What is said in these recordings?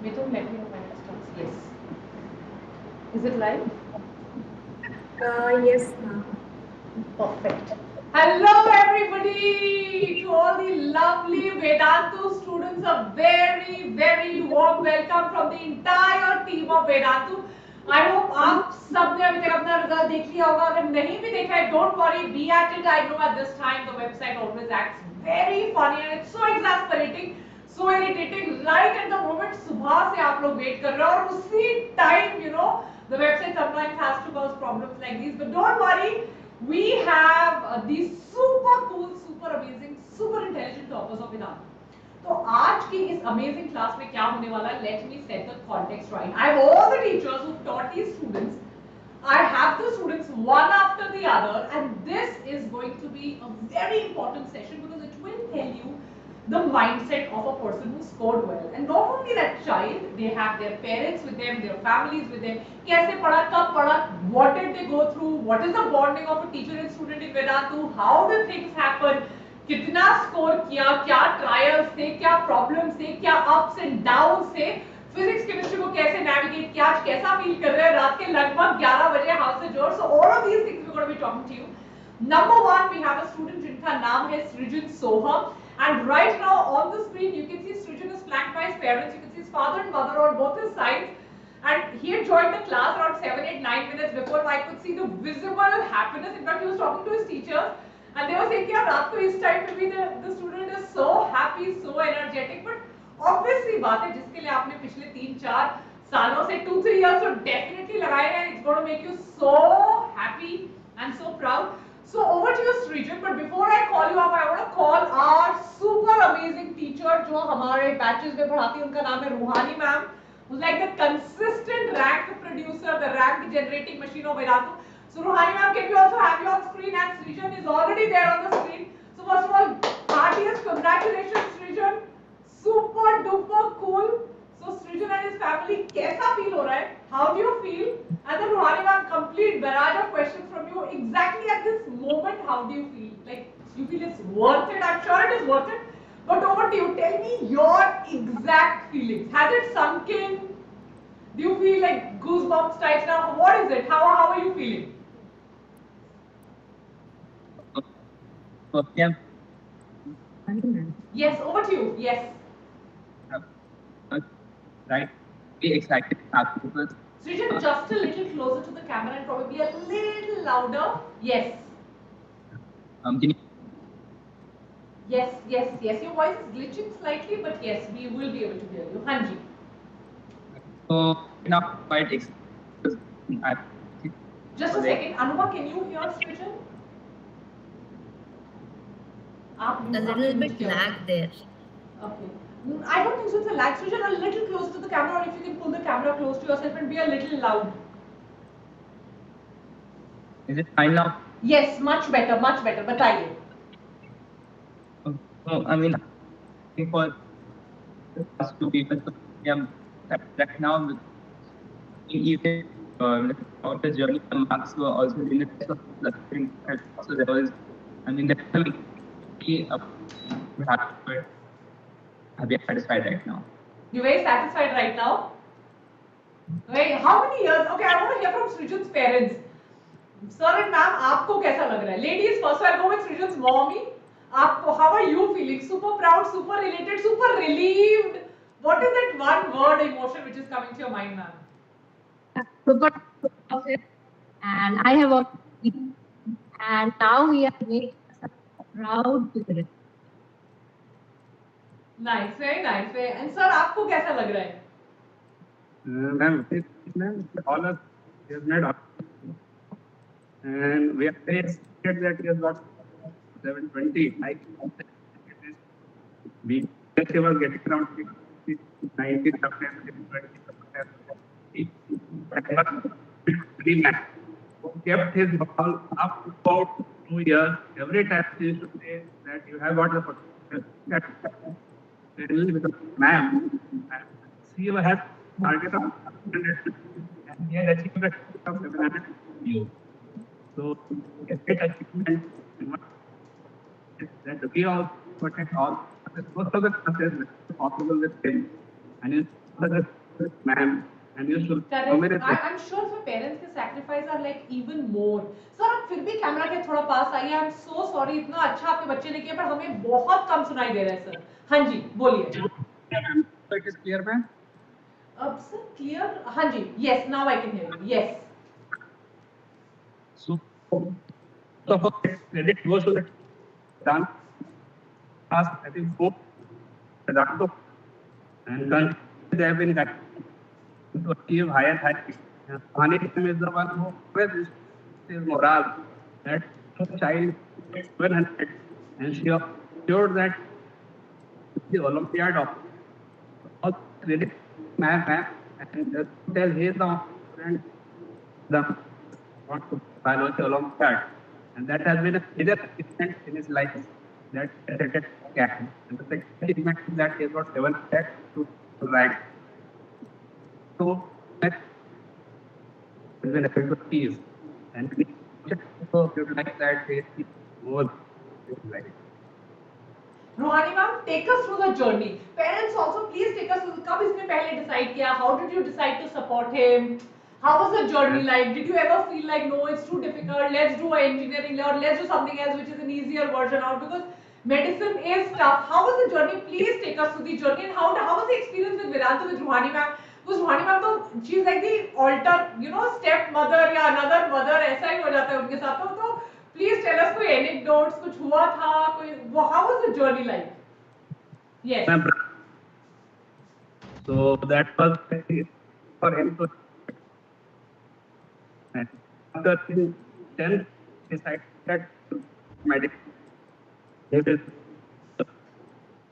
They don't let me know when it starts. Yes. Is it live? Yes, ma'am. Perfect. Hello, everybody! To all the lovely Vedantu students, a very, very warm welcome from the entire team of Vedantu. I hope आप सब ने अभी तक अपना result देख लिया होगा. अगर नहीं भी देखा है, don't worry, be at it. I know at this time the website always acts very funny and it's so exasperating, so irritating. Right at the moment सुबह से आप लोग वेट कर रहे हो और उसी time the website sometimes has to cause problems like these. But don't worry. We have these super cool, super amazing, super intelligent toppers of Vedanta. तो आज की इस अमेजिंग क्लास में क्या होने वाला है, let me set the context right. I have all the teachers who taught these students. I have the students one after the other, and this is going to be a very important session because it will tell you the mindset of a person who scored well. And not only that child, they have their parents with them, their families with them. कैसे पढ़ा, कब पढ़ा, what did they go through, what is the bonding of a teacher and student in Vedantu, how the things happen, कितना score किया, क्या trials थे, क्या problems थे, क्या अप्स एंड डाउन्स थे, फिजिक्स केमिस्ट्री को कैसे नेविगेट किया, आज कैसा फील कर रहे हैं रात के लगभग 11 बजे हाउस से जोर. So all of these things we gonna be talking to you. Number one, we have a student जिनका नाम है सृजन सोहम. And right now on the screen, you can see Srijan is flanked by his parents. You can see his father and mother on both his sides. And he had joined the class around 7, 8, 9 minutes before I could see the visible happiness. In fact, he was talking to his teachers. And they were saying, yeah, रात को इस time पे भी the student is so happy, so energetic. But obviously बात है जिसके लिए आपने पिछले 3-4 सालों से 2-3 years तो definitely लगाए हैं. It's going to make you so happy and so proud. So over to you, Srijan. But before I call you up, I want to call our super amazing teacher जो हमारे batches में पढ़ाती है. उनका नाम है रूहानी ma'am, who's like the consistent rank producer, the rank generating machine of Vedantu. So Ruhani ma'am, can we also have you on screen? And Srijan is already there on the screen. So first of all, heartiest congratulations, Srijan. Super duper cool. So Srijan and his family, कैसा feel हो रहा है? How do you feel? And then Ruhani ma'am, complete barrage of questions from you. Exactly at this moment, how do you feel? Like you feel it's worth it? I'm sure it is worth it. But over to you. Tell me your exact feelings. Has it sunk in? Do you feel like goosebumps types now? What is it? How are you feeling? Yeah. Yes, over to you. Yes. Right. Be excited because Srijan, just a little closer to the camera and probably a little louder. Yes. can you... Yes. Your voice is glitching slightly, but yes, we will be able to hear you. Hanji. So now quite excited. Just a second, Anuba, can you hear Srijan? A little bit lag there. Okay. I don't think so. It's a lag. Srijan, a little closer to the camera, or if you can pull the camera close to yourself and be a little loud. Is it fine now? Yes, much better. Bataiye. So I mean, for the past 2 people, so yeah, right now, even about the journey, the marks were also in the test of clustering. So there was, I mean, definitely I'll be satisfied right now. You're very satisfied right now? Wait, how many years? Okay, I want to hear from Srijan's parents. Sir and ma'am, आपको कैसा लग रहा है? Ladies first, so I'll go with Srijan's mommy. आपको, how are you feeling? Super proud, super elated, super relieved. What is that one word emotion which is coming to your mind, ma'am? Super and I have already, and now we are very proud to it. Nice, very nice. And sir, आपको कैसा लग रहा है? Ma'am, all of he has made up. And we are very excited that he has got 720. We just was getting around 90 sometimes 20. Kept his ball up about 2 years. Every time he used to say that you have got the potential. Because ma'am, she has target of 100 and he has achieved a target of 700 you. So a great achievement. That we also protect all most of the classes possible with him. And in the ma'am, and used to Correct. I'm sure for parents के sacrifice are like even more. Sir आप फिर भी camera के थोड़ा पास आइए. I'm so sorry. इतना अच्छा आपके बच्चे ने किया पर हमें बहुत कम सुनाई दे रहा है सर. हाँ जी बोलिए. It is clear, ma'am. अब सर clear. हाँ जी. Yes. Now I can hear you. Yes. So credit goes to the done. Ask I think four Vedantu and they have been to achieve higher heights. Anisham is the one who always is morale that the child gets 100 and she assured that the Olympiad of all credit ma'am and just tell he is the friend the want to biology Olympiad and that has been a major achievement in his life that cat and the second achievement is that he has got 7 cat to rank. So that has been a good piece and we should like that he is more like Ruhani ma'am, take us through the journey. Parents also, please take us through. कब इसने पहले decide किया? How did you decide to support him? How was the journey like? Did you ever feel like no, it's too difficult? Let's do engineering or let's do something else which is an easier version out because medicine is tough. How was the journey? Please take us through the journey and how was the experience with Vedantu with Ruhani ma'am? Because Ruhani ma'am तो she's like the alter, step mother या another mother ऐसा ही हो जाता है उनके साथ तो Please tell us कोई anecdotes कुछ हुआ था कोई how was the journey like? Yes. So that was for him to after 10 decided that medical they will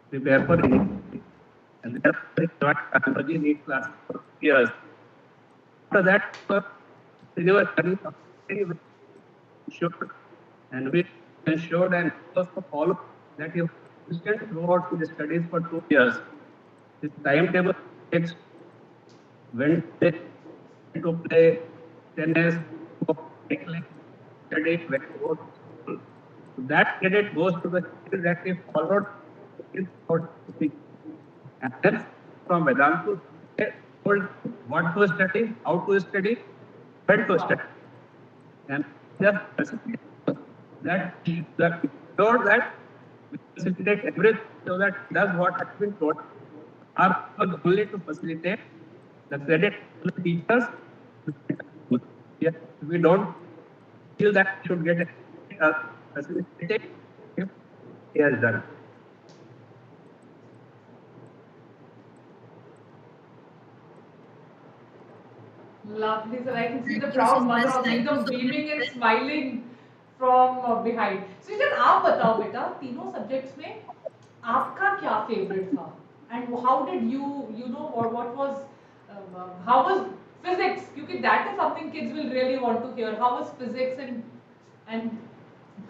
prepare for NEET and therefore he joined biology NEET class for years. After that, they were very sure and we ensured and also followed that he consistent throughout his studies for 2 years. His timetable takes Wednesday to play tennis, cycling, study, when he goes to school. So that credit goes to the child that he followed his speak. And then from Vedantu, they told what to study, how to study, when to study. And just that sure that we facilitate everything so that that's what has been taught. Our only to facilitate the credit to the teachers. Yes, we don't feel that should get facilitated if he has done. Lovely, sir. I can see the Thank you so proud mother much. also Thank you एकदम so beaming and much. smiling from behind. So just आप बताओ बेटा तीनों subjects में आपका क्या favorite था? And how did you know or what was how was physics? क्योंकि that is something kids will really want to hear. How was physics and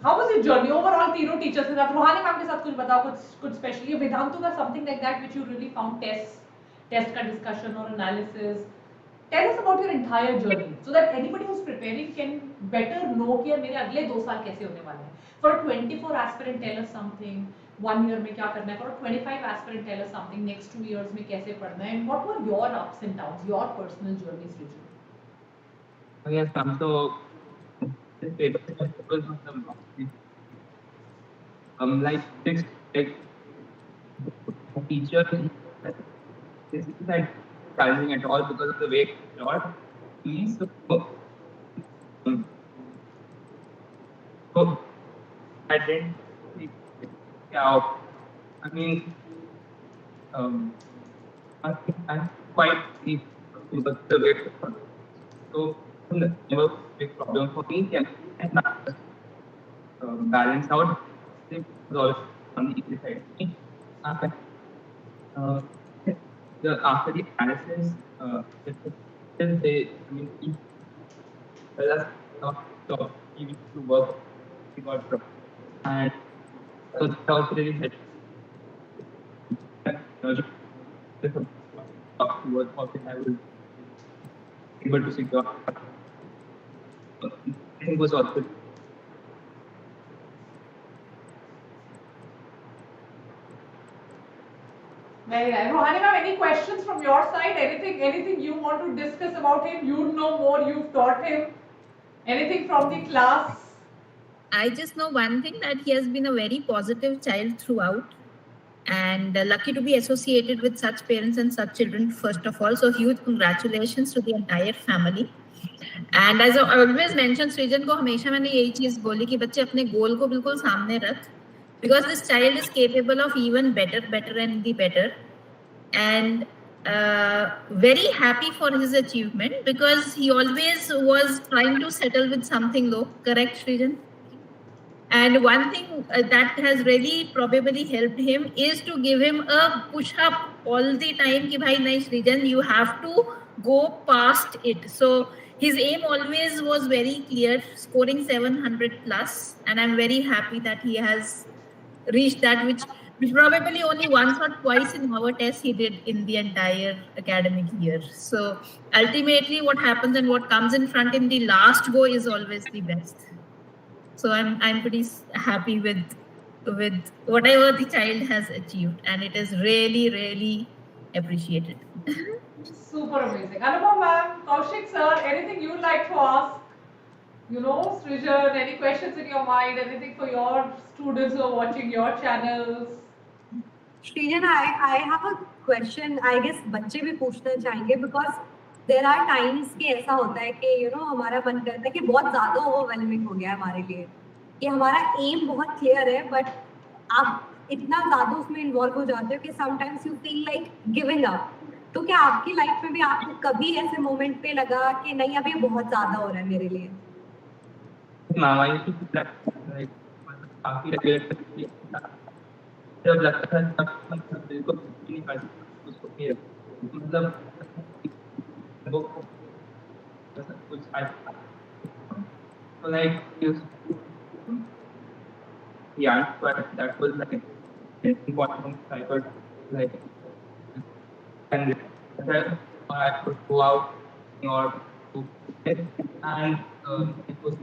how was your journey overall तीनों teachers के साथ रूहानी ma'am के साथ कुछ बताओ कुछ specially वेदांतु का something like that which you really found test का discussion or analysis. Tell us about your entire journey so that anybody who's preparing can better know कि यार मेरे अगले 2 साल कैसे होने वाले हैं. For a 24 aspirant, tell us something. 1 year में क्या करना है? For a 25 aspirant, tell us something. Next 2 years में कैसे पढ़ना है? And what were your ups and downs, your personal journeys, Riju? Oh, yes, so this paper was like this like teacher this is like challenging at all because of the way it's taught. So, um, so I didn't see how I mean I'm quite deep because the way it's taught. So never big problem for me and not balance out. It was always on the easy side. After, uh, after the analysis, they, I mean, he tell us not to he used to work, he got dropped. And so that also really helped. Talk towards how I was able to secure. I think was also Very nice. Rohani ma'am, any questions from your side? Anything you want to discuss about him? You know more, you've taught him. Anything from the class? I just know one thing, that he has been a very positive child throughout, and lucky to be associated with such parents and such children, first of all. So huge congratulations to the entire family. And as I always mention, सृजन को हमेशा मैंने यही चीज बोली कि बच्चे अपने गोल को बिल्कुल सामने रख, because this child is capable of even better and the better, and very happy for his achievement, because he always was trying to settle with something low. Correct, Srijan? And one thing that has really probably helped him is to give him a push up all the time ki bhai nahi Srijan, you have to go past it. So his aim always was very clear, scoring 700 plus, and I'm very happy that he has reached that, which probably only once or twice in our test he did in the entire academic year. So ultimately what happens and what comes in front in the last go is always the best. So I'm pretty happy with whatever the child has achieved, and it is really appreciated. Super amazing. Anupam ma'am, Kaushik sir, anything you'd like to ask? You know, Srijan, any questions in your mind? Anything for your students who are watching your channels? Srijan, I have a question. I guess बच्चे भी पूछना चाहेंगे, because there are times कि ऐसा होता है कि हमारा मन करता है कि बहुत ज़्यादा overwhelming हो गया है हमारे लिए, कि हमारा aim बहुत clear है, but आप इतना ज़्यादा उसमें involve हो जाते हो कि sometimes you feel like giving up. तो क्या आपकी लाइफ में भी आपको कभी ऐसे मोमेंट पे लगा कि नहीं अब ये बहुत ज़्यादा हो रहा है मेरे लिए? Ma'am, I used to feel like काफी regret जब लगता है तब बिल्कुल नहीं कर सकता उसको कि मतलब वो कुछ so like yeah, but that was like an important I could like and I could go out or to and it was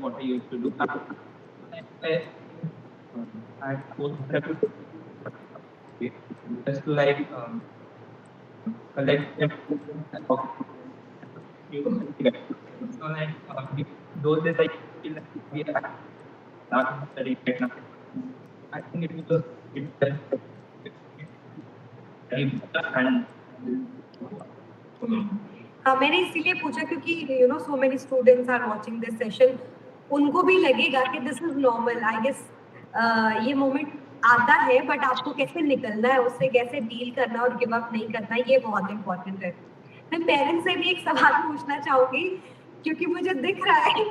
what I used to do. I was just to like collect them. So like those days I feel like we are not studying right now. I think it was and हाँ, मैंने इसीलिए पूछा क्योंकि so many students are watching this session, उनको भी लगेगा कि this is normal. I guess ये मोमेंट आता है, बट आपको कैसे निकलना है उससे, कैसे डील करना और गिव अप नहीं करना, ये बहुत इम्पोर्टेंट है. मैं पेरेंट्स से भी एक सवाल पूछना चाहूंगी, क्योंकि मुझे दिख रहा है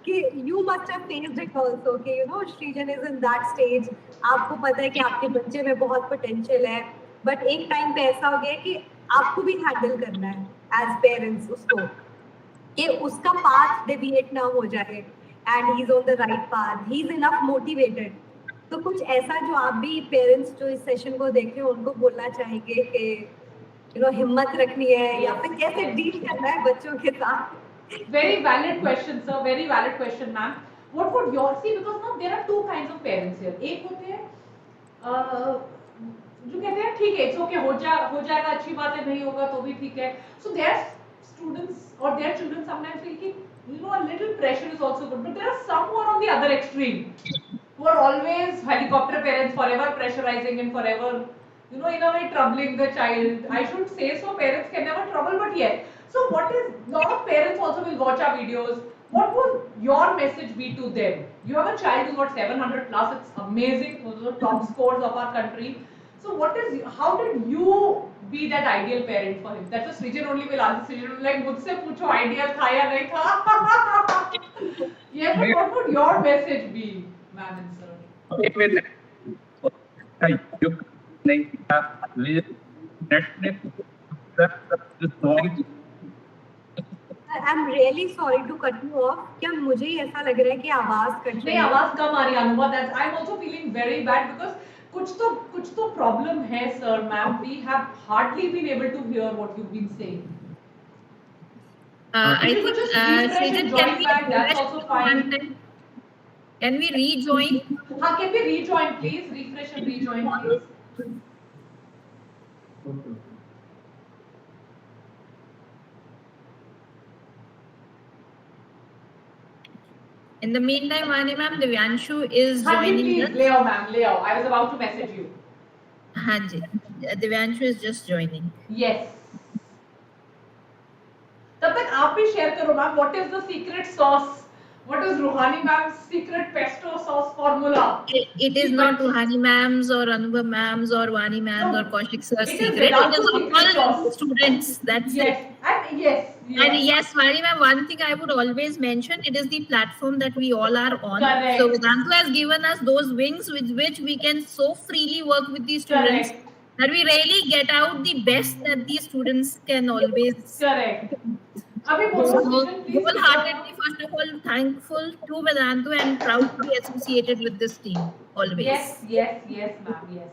कि you must have faced it also कि Srijan is in that stage. आपको पता है कि आपके बच्चे में बहुत पोटेंशियल है, बट एक टाइम पे ऐसा हो गया कि आपको भी हैंडल करना है एज पेरेंट्स उसको, कि उसका पाथ डेविएट ना हो जाए, and he is on the right path, he is enough motivated. तो कुछ ऐसा जो आप भी पेरेंट्स जो इस सेशन को देख रहे हो उनको बोलना चाहेंगे कि हिम्मत रखनी है या फिर कैसे डील करना है बच्चों के साथ? Very valid question, sir. Very valid question, ma'am. What would your see? Because now there are two kinds of parents here. एक होते हैं जो कहते हैं ठीक है, it's okay, हो जाएगा, अच्छी बात है, नहीं होगा तो भी ठीक है. So their students or their children sometimes feel कि a little pressure is also good, but there are some who are on the other extreme, who are always helicopter parents, forever pressurizing and forever, in a way troubling the child. I should say so, parents can never trouble, but yes. So what is, lot of parents also will watch our videos. What would your message be to them? You have a child who's got 700 plus, it's amazing, those are top scores of our country. So how did you be that ideal parent for him? That's a Srijan only will answer. Srijan will like, मुझसे पूछो ideal था या नहीं था? Yes, but what would your message be, ma'am and sir? I'm really sorry to cut you off. क्या मुझे ही ऐसा लग रहा है कि आवाज कट रही है? नहीं, आवाज कम आ रही है अनुभव. That's I'm also feeling very bad because कुछ तो problem है sir, ma'am. We have hardly been able to hear what you've been saying. I think Srijan, can we back, that's also fine. Can we rejoin? Can we rejoin please? Refresh and rejoin please. Okay. In the meantime, Vani ma'am, Divyanshu is joining please, us. Leo ma'am, Leo. I was about to message you. Hanji, Divyanshu is just joining. Yes. तब तक आप भी share करो ma'am, what is the secret sauce? What is Ruhani ma'am's secret pesto sauce formula? It is not Ruhani ma'am's or Anubhav ma'am's or Vani ma'am's or Kaushik sir's It is secret. It Vedantu is secret all sauce. students. That's Yes, it. and yes. And yes, Vani ma'am, one thing I would always mention, it is the platform that we all are on. Correct. So Vedantu has given us those wings with which we can so freely work with these students. Correct. That we really get out the best that these students can always. Correct. Abhi So, wholeheartedly, first of all, thankful to Vedantu and proud to be associated with this team always. Yes, yes, yes, ma'am, yes.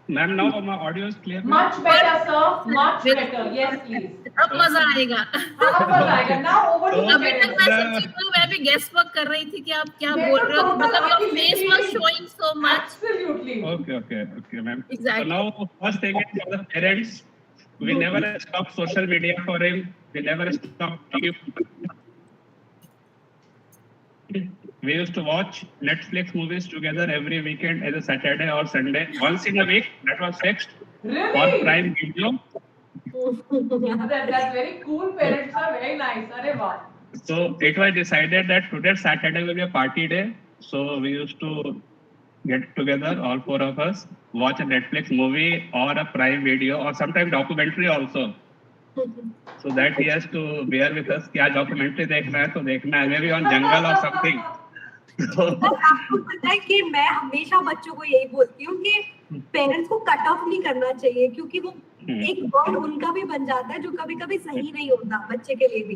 Ma'am, now my audio is clear. Much better, sir. Much better. Yes, please. अब मजा आएगा. अब मजा आएगा. Now over to the अभी तक मैं parents. सच्ची को मैं भी गेस वर्क कर रही थी कि आप क्या मैं बोल तो रहे हो. total मतलब your आपकी face लिखी was थी. showing so much. Absolutely. Okay, ma'am. Exactly. So now, first thing is for the parents, we never stop social media for him. We never stop TV. We used to watch Netflix movies together every weekend, either Saturday or Sunday. Once in a week, that was fixed. Really? For Prime Video. That's very cool. Parents are very nice. Arey wow. So it was decided that today Saturday will be a party day. So we used to get together, all four of us, watch a Netflix movie or a Prime Video or sometimes documentary also. So that he has to bear with us. क्या documentary देखना है तो देखना है, maybe on jungle or something. पर आपको पता है कि मैं हमेशा बच्चों को यही बोलती हूँ कि पेरेंट्स को कट ऑफ नहीं करना चाहिए, क्योंकि वो एक वर्ड उनका भी बन जाता है जो कभी कभी सही नहीं होता बच्चे के लिए भी.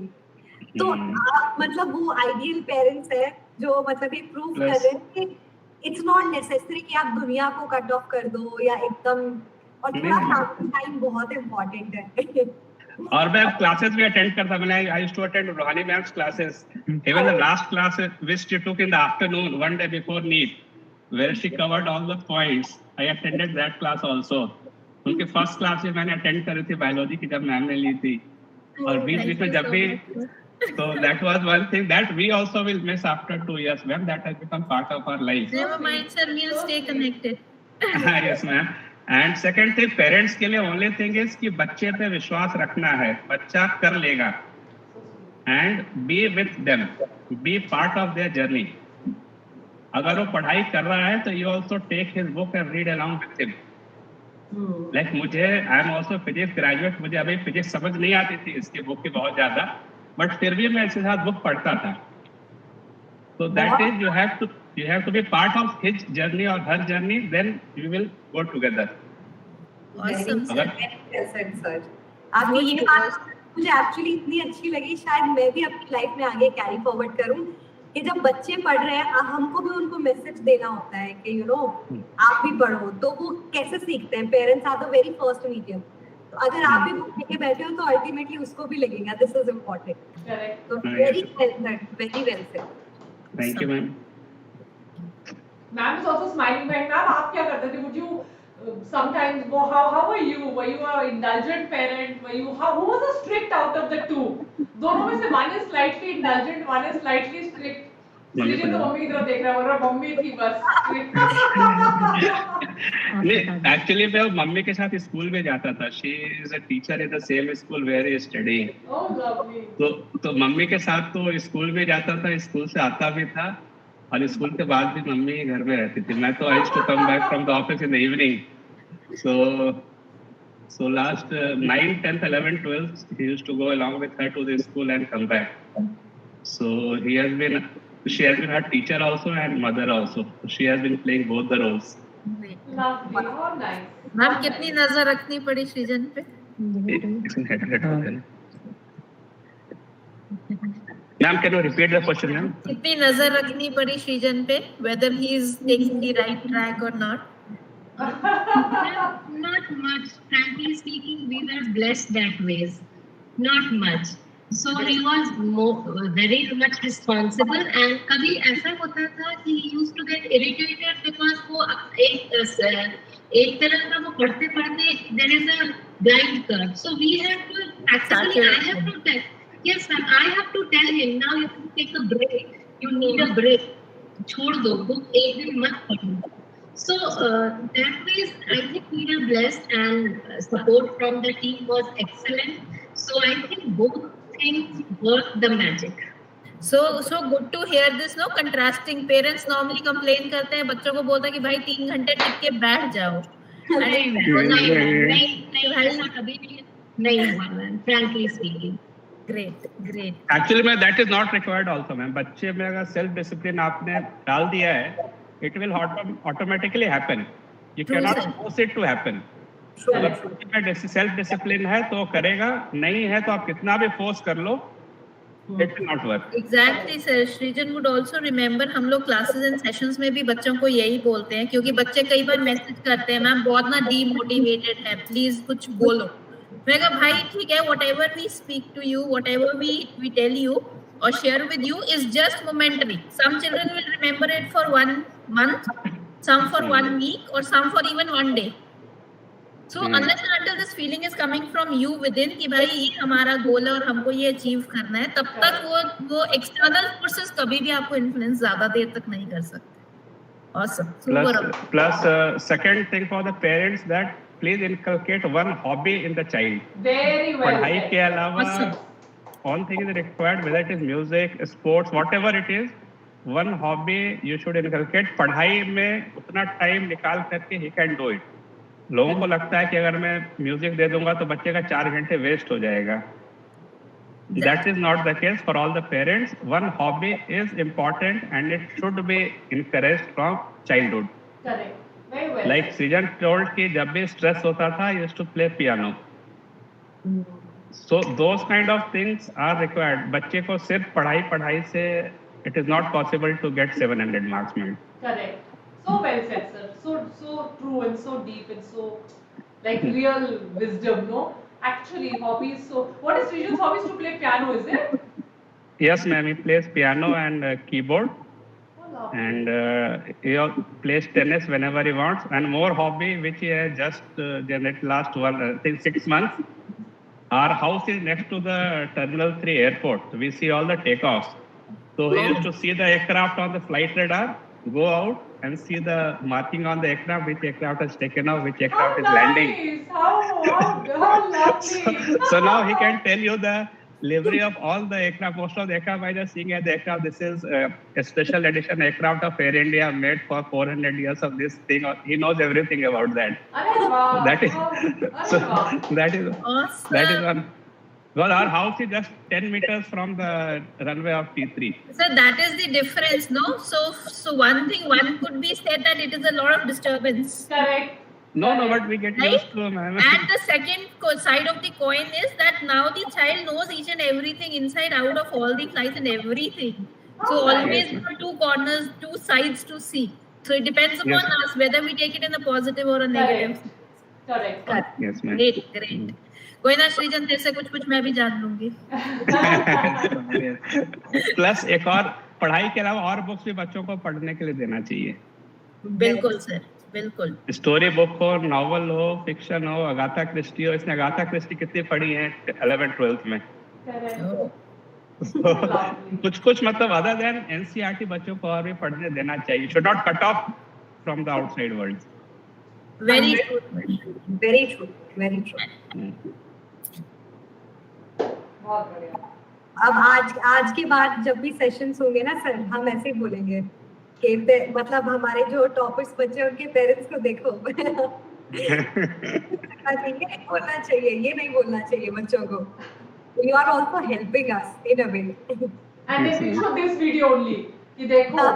तो आप मतलब वो आइडियल पेरेंट्स है जो मतलब ये प्रूव कर रहे हैं कि इट्स नॉट नेसेसरी कि आप दुनिया को कट ऑफ कर दो या एकदम, और थोड़ा फैमिली टाइम बहुत इम्पोर्टेंट है. और मैं क्लासेस भी अटेंड करता, मैंने आई यूज्ड टू अटेंड रुहानी ma'am's classes. Even the last class which she took in the afternoon one day before NEET, where she covered all the points, I attended that class also. उनकी first class भी मैंने attend करी थी biology की, जब ma'am ने ली थी. और बीच में जब भी, so that was one thing that we also will miss after 2 years, ma'am. That has become part of our life. Never mind, sir. We'll stay connected. Yes, ma'am. And second thing, parents के लिए only thing is कि बच्चे पे विश्वास रखना है, बच्चा कर लेगा. And be with them, be part of their journey. अगर वो पढ़ाई कर रहा है तो you also take his book and read along with him. Like मुझे, I am also physics graduate, मुझे अभी फिजिक्स समझ नहीं आती थी इसकी बुक की बहुत ज्यादा, बट फिर भी मैं इसके साथ बुक पढ़ता था. So that is you have to be part of his journey or her journey, then you will go together. Awesome, sir. Sir आपकी ये बात मुझे एक्चुअली इतनी अच्छी लगी, शायद मैं भी अपनी लाइफ में आगे कैरी फॉरवर्ड करूं कि जब बच्चे पढ़ रहे हैं हमको भी उनको मैसेज देना होता है कि यू नो आप भी पढ़ो. तो वो कैसे सीखते हैं? Parents are the very first medium. तो अगर आप भी बुक लेके बैठे हो तो अल्टीमेटली उसको भी लगेगा दिस इज इम्पोर्टेंट. तो very well said. Thank you, ma'am. Ma'am is also smiling behind. Ma'am, आप क्या करते थे? Would you sometimes go? How were you? Were you an indulgent parent? Who was the strict out of the two? दोनों में से one is slightly indulgent, one is slightly strict. इसलिए तो mummy की तरफ देख रहा है, बोल रहा मम्मी थी बस. नहीं, एक्चुअली मैं मम्मी के साथ स्कूल में जाता था. She is a teacher in the same school where he studying. Oh, lovely. तो मम्मी के साथ तो स्कूल में जाता था, स्कूल से आता भी था, और स्कूल के बाद भी मम्मी घर में रहती थी. मैं तो I used to come back from the office in the evening. So last 9th, 10th, 11th, 12th, he used to go along with her to the school and come back. So she has been her teacher also and mother also. She has been playing both the roles. Lovely. Oh, nice. Ma'am कितनी नजर रखनी पड़ी सृजन पे? Ma'am, can you repeat the question, ma'am? कितनी नजर रखनी पड़ी सृजन पे, whether he is taking the right track or not? Not much. Frankly speaking, we were blessed that ways. Not much. So he was very much responsible. And कभी ऐसा होता था कि he used to get irritated because वो एक एक तरह का वो पढ़ते पढ़ते there is a blind curve. So we have to practically, I have to tell, yes ma'am, I have to tell him now you have to take a break. You need a break. छोड़ दो, book एक दिन मत पढ़ो. So that way, I think we are blessed, and support from the team was excellent. So I think both things work the magic. So good to hear this. No contrasting. Parents normally complain करते हैं, बच्चों को बोलते हैं कि भाई 3 घंटे टिक के बैठ जाओ. नहीं हुआ ma'am, frankly speaking. Great. Actually, ma'am, that is not required also, ma'am. बच्चे में अगर self discipline आपने डाल दिया है, it will automatically happen. You cannot force it to happen. अगर बच्चे में self discipline है तो करेगा, नहीं है तो आप कितना भी force कर लो, it will not work. Exactly, sir. Srijan would also remember, हम लोग classes and sessions में भी बच्चों को यही बोलते हैं, क्योंकि बच्चे कई बार मैसेज करते हैं, मैम बहुत ना demotivated है, प्लीज कुछ बोलो. मैं कहा भाई ठीक है, whatever we speak to you, whatever we tell you or share with you is just momentary. Some children will remember it for 1 month, some for 1 week, or some for even 1 day. So unless and until this feeling is coming from you within कि भाई ये हमारा गोल है और हमको ये achieve करना है, तब तक वो external forces कभी भी आपको influence ज़्यादा देर तक नहीं कर सकते. Awesome. Plus, second thing for the parents, that please inculcate one hobby in the child. Very well. पढ़ाई के अलावा all things required, whether it is music, sports, whatever it is, one hobby you should inculcate. पढ़ाई में उतना time निकाल करके he can do it. लोगों को लगता है कि अगर मैं म्यूजिक दे दूंगा तो बच्चे का 4 घंटे वेस्ट हो जाएगा. That is not the case for all the parents. One hobby is important and it should be encouraged from childhood. Correct. Very well. Like Srijan told कि जब भी stress होता था, he used to play piano. So those kind of things are required. बच्चे को सिर्फ पढ़ाई से it is not possible to get 700 marks, ma'am. Correct. So well said, sir. So true and so deep and so like real wisdom, no? Actually, hobbies. So, what is Srijan's hobbies? To play piano, is it? Yes, ma'am. He plays piano and keyboard, Oh, and he plays tennis whenever he wants. And more hobby which he has just generated last 6 months. Our house is next to the Terminal 3 airport. We see all the takeoffs. So he used to see the aircraft on the flight radar, go out and see the marking on the aircraft, which aircraft has taken off, which aircraft is landing. How lovely. So now he can tell you the livery of all the aircraft. Most of the aircraft by just seeing at the aircraft, this is a special edition aircraft of Air India made for 400 years of this thing. He knows everything about that. That is Awesome. That is one. Well, our house is just 10 meters from the runway of T3. So that is the difference, no? So one thing, one could be said that it is a lot of disturbance. Correct. No, but we get used to, ma'am. And the second side of the coin is that now the child knows each and everything inside out of all the flights and everything. So always for 2 corners, 2 sides to see. So it depends upon us whether we take it in a positive or a negative. Correct. Yes, ma'am. Great. कोई ना सृजन, तेरे से कुछ मैं भी जान लूंगी. प्लस एक और पढ़ाई के अलावा और बुक्स भी बच्चों को पढ़ने के लिए देना चाहिए. बिल्कुल सर, बिल्कुल. स्टोरी बुक हो, नॉवल हो, फिक्शन हो, अगाथा क्रिस्टी हो. इसने अगाथा क्रिस्टी कितनी पढ़ी है 11th 12th में. कुछ मतलब अदर देन एनसीईआरटी बच्चों को और भी पढ़ने देना चाहिए. Should not cut off from the outside world. Very true. बहुत बढ़िया. अब आज के बाद जब भी सेशंस होंगे ना सर, हम ऐसे बोलेंगे कि मतलब हमारे जो टॉपर्स बच्चे उनके पेरेंट्स को देखो. बोलना चाहिए, ये नहीं बोलना चाहिए बच्चों को. You are also helping us in a way. And then we show this video only. कि देखो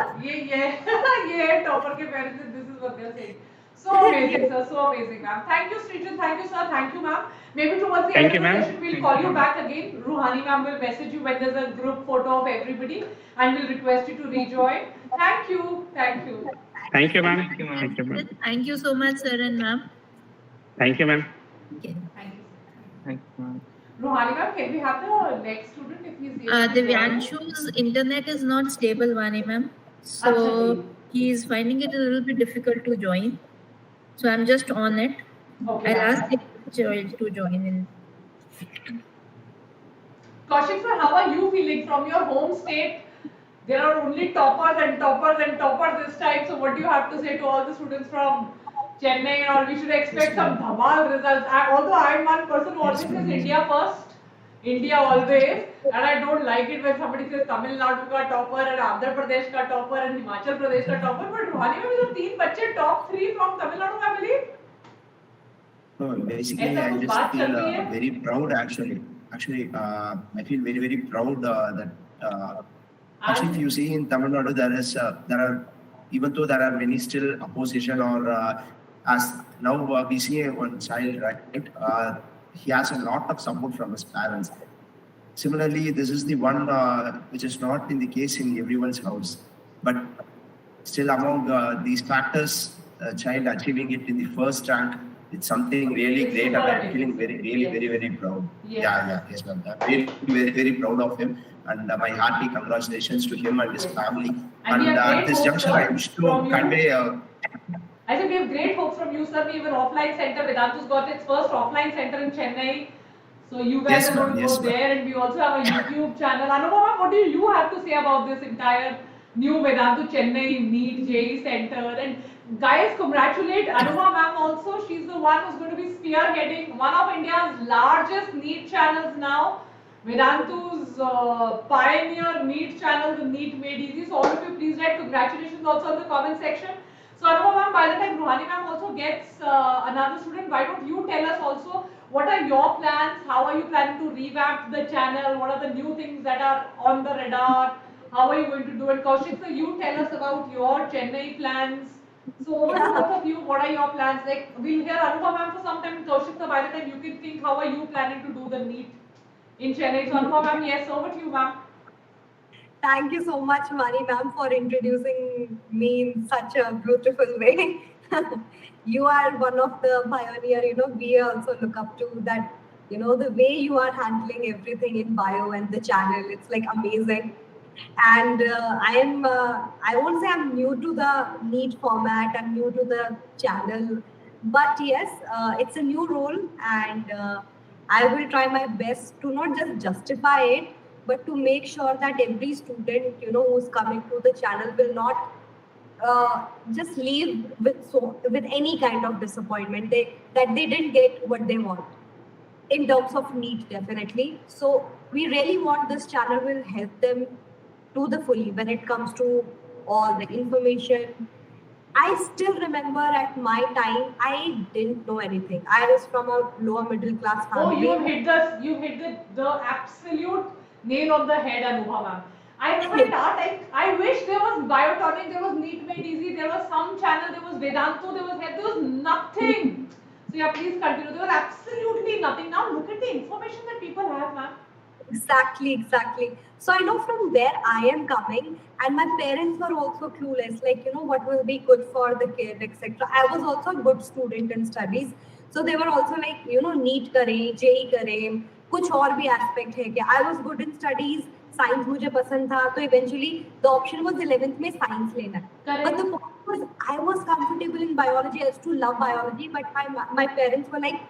ये टॉपर के parents, this is what they are saying. So amazing, sir. So amazing, ma'am. Thank you, Srijan. Thank you, sir. Thank you, ma'am. Maybe towards the end of the session, we'll call you back again. Ruhani ma'am will message you when there's a group photo of everybody, and we'll request you to rejoin. Thank you. Thank you, ma'am. Thank you so much, sir and ma'am. Thank you, ma'am. Okay. Thank you. Ruhani ma'am, can we have the next student if he's here? Divyanshu's internet is not stable, Vani ma'am. So he is finding it a little bit difficult to join. So I'm just on it. Okay. I'll ma'am. ask the child to join in. Kaushik sir, how are you feeling from your home state? There are only toppers and toppers and toppers this time. So what do you have to say to all the students from Chennai? Or we should expect some dhamal results. Although I'm one person who always says India first, India always, and I don't like it when somebody says Tamil Nadu ka topper and Andhra Pradesh ka topper and Himachal Pradesh ka topper. But Rohani mein bhi three बच्चे top 3 from Tamil Nadu, I believe. No, basically, ऐसा I कुछ just बात feel चल रही है? very proud actually. Actually, I feel very, very proud that actually, if you see in Tamil Nadu, there are, even though there are many still opposition or as now we see one child, right? He has a lot of support from his parents. Similarly, this is the one which is not in the case in everyone's house, but still among these factors, a child achieving it in the first rank, it's something really It's great, and super I'm feeling amazing. very, Yes. very proud. Yes. Yes, ma'am. I'm very, very proud of him, and my hearty congratulations to him and his Yes. family. And we have at great this hopes, juncture, sir, I wish to from you. convey. I said we have great hopes from you, sir. We have an offline center. Vedantu's got its first offline center in Chennai. So you guys Yes, are going to ma'am. Yes, go ma'am. there, and we also have a YouTube channel. Anupama, what do you have to say about this entire new Vedantu Chennai NEET JEE center? And guys, congratulate Anupama ma'am also. She's the one who's going to be spearheading one of India's largest NEET channels now. Vedantu's pioneer NEET channel, the NEET Made Easy. So all of you, please write congratulations also in the comment section. So Anupama ma'am, by the time Ruhani ma'am also gets another student, why don't you tell us also what are your plans? How are you planning to revamp the channel? What are the new things that are on the radar? How are you going to do it? Kaushik, so you tell us about your Chennai plans. So over to both of you, what are your plans? Like we'll hear Anupama ma'am for some time. Kaushik, so by the time you can think, how are you planning to do the NEET in Chennai? So Anupama ma'am, yes, over to you, ma'am. Thank you so much, Mani ma'am, for introducing me in such a beautiful way. You are one of the pioneer, we also look up to that, the way you are handling everything in bio and the channel, it's like amazing. And I won't say I'm new to the NEET format, I'm new to the channel, but yes, it's a new role, and I will try my best to not just justify it, but to make sure that every student, who's coming to the channel will not just leave with any kind of disappointment, that they didn't get what they want in terms of NEET, definitely. So we really want this channel will help them to the fully when it comes to all the information. I still remember at my time, I didn't know anything. I was from a lower middle class Oh, family. you hit the absolute nail on the head, Anupama ma'am. I remember at our time, I wish there was Biotonic, there was NEET Made Easy, there was some channel, there was Vedantu, there was nothing. So yeah, please continue. There was absolutely nothing. Now look at the information that people have, ma'am. Exactly. So I know from where I am coming, and my parents were also clueless, like, what will be good for the kid, etc. I was also a good student in studies. So they were also like, NEET करें, JEE करें, कुछ और भी aspect है क्या? I was good in studies, science मुझे पसंद था, तो eventually the option was 11th में science लेना. But the point was, I was comfortable in biology, I used to love biology, but my parents were like,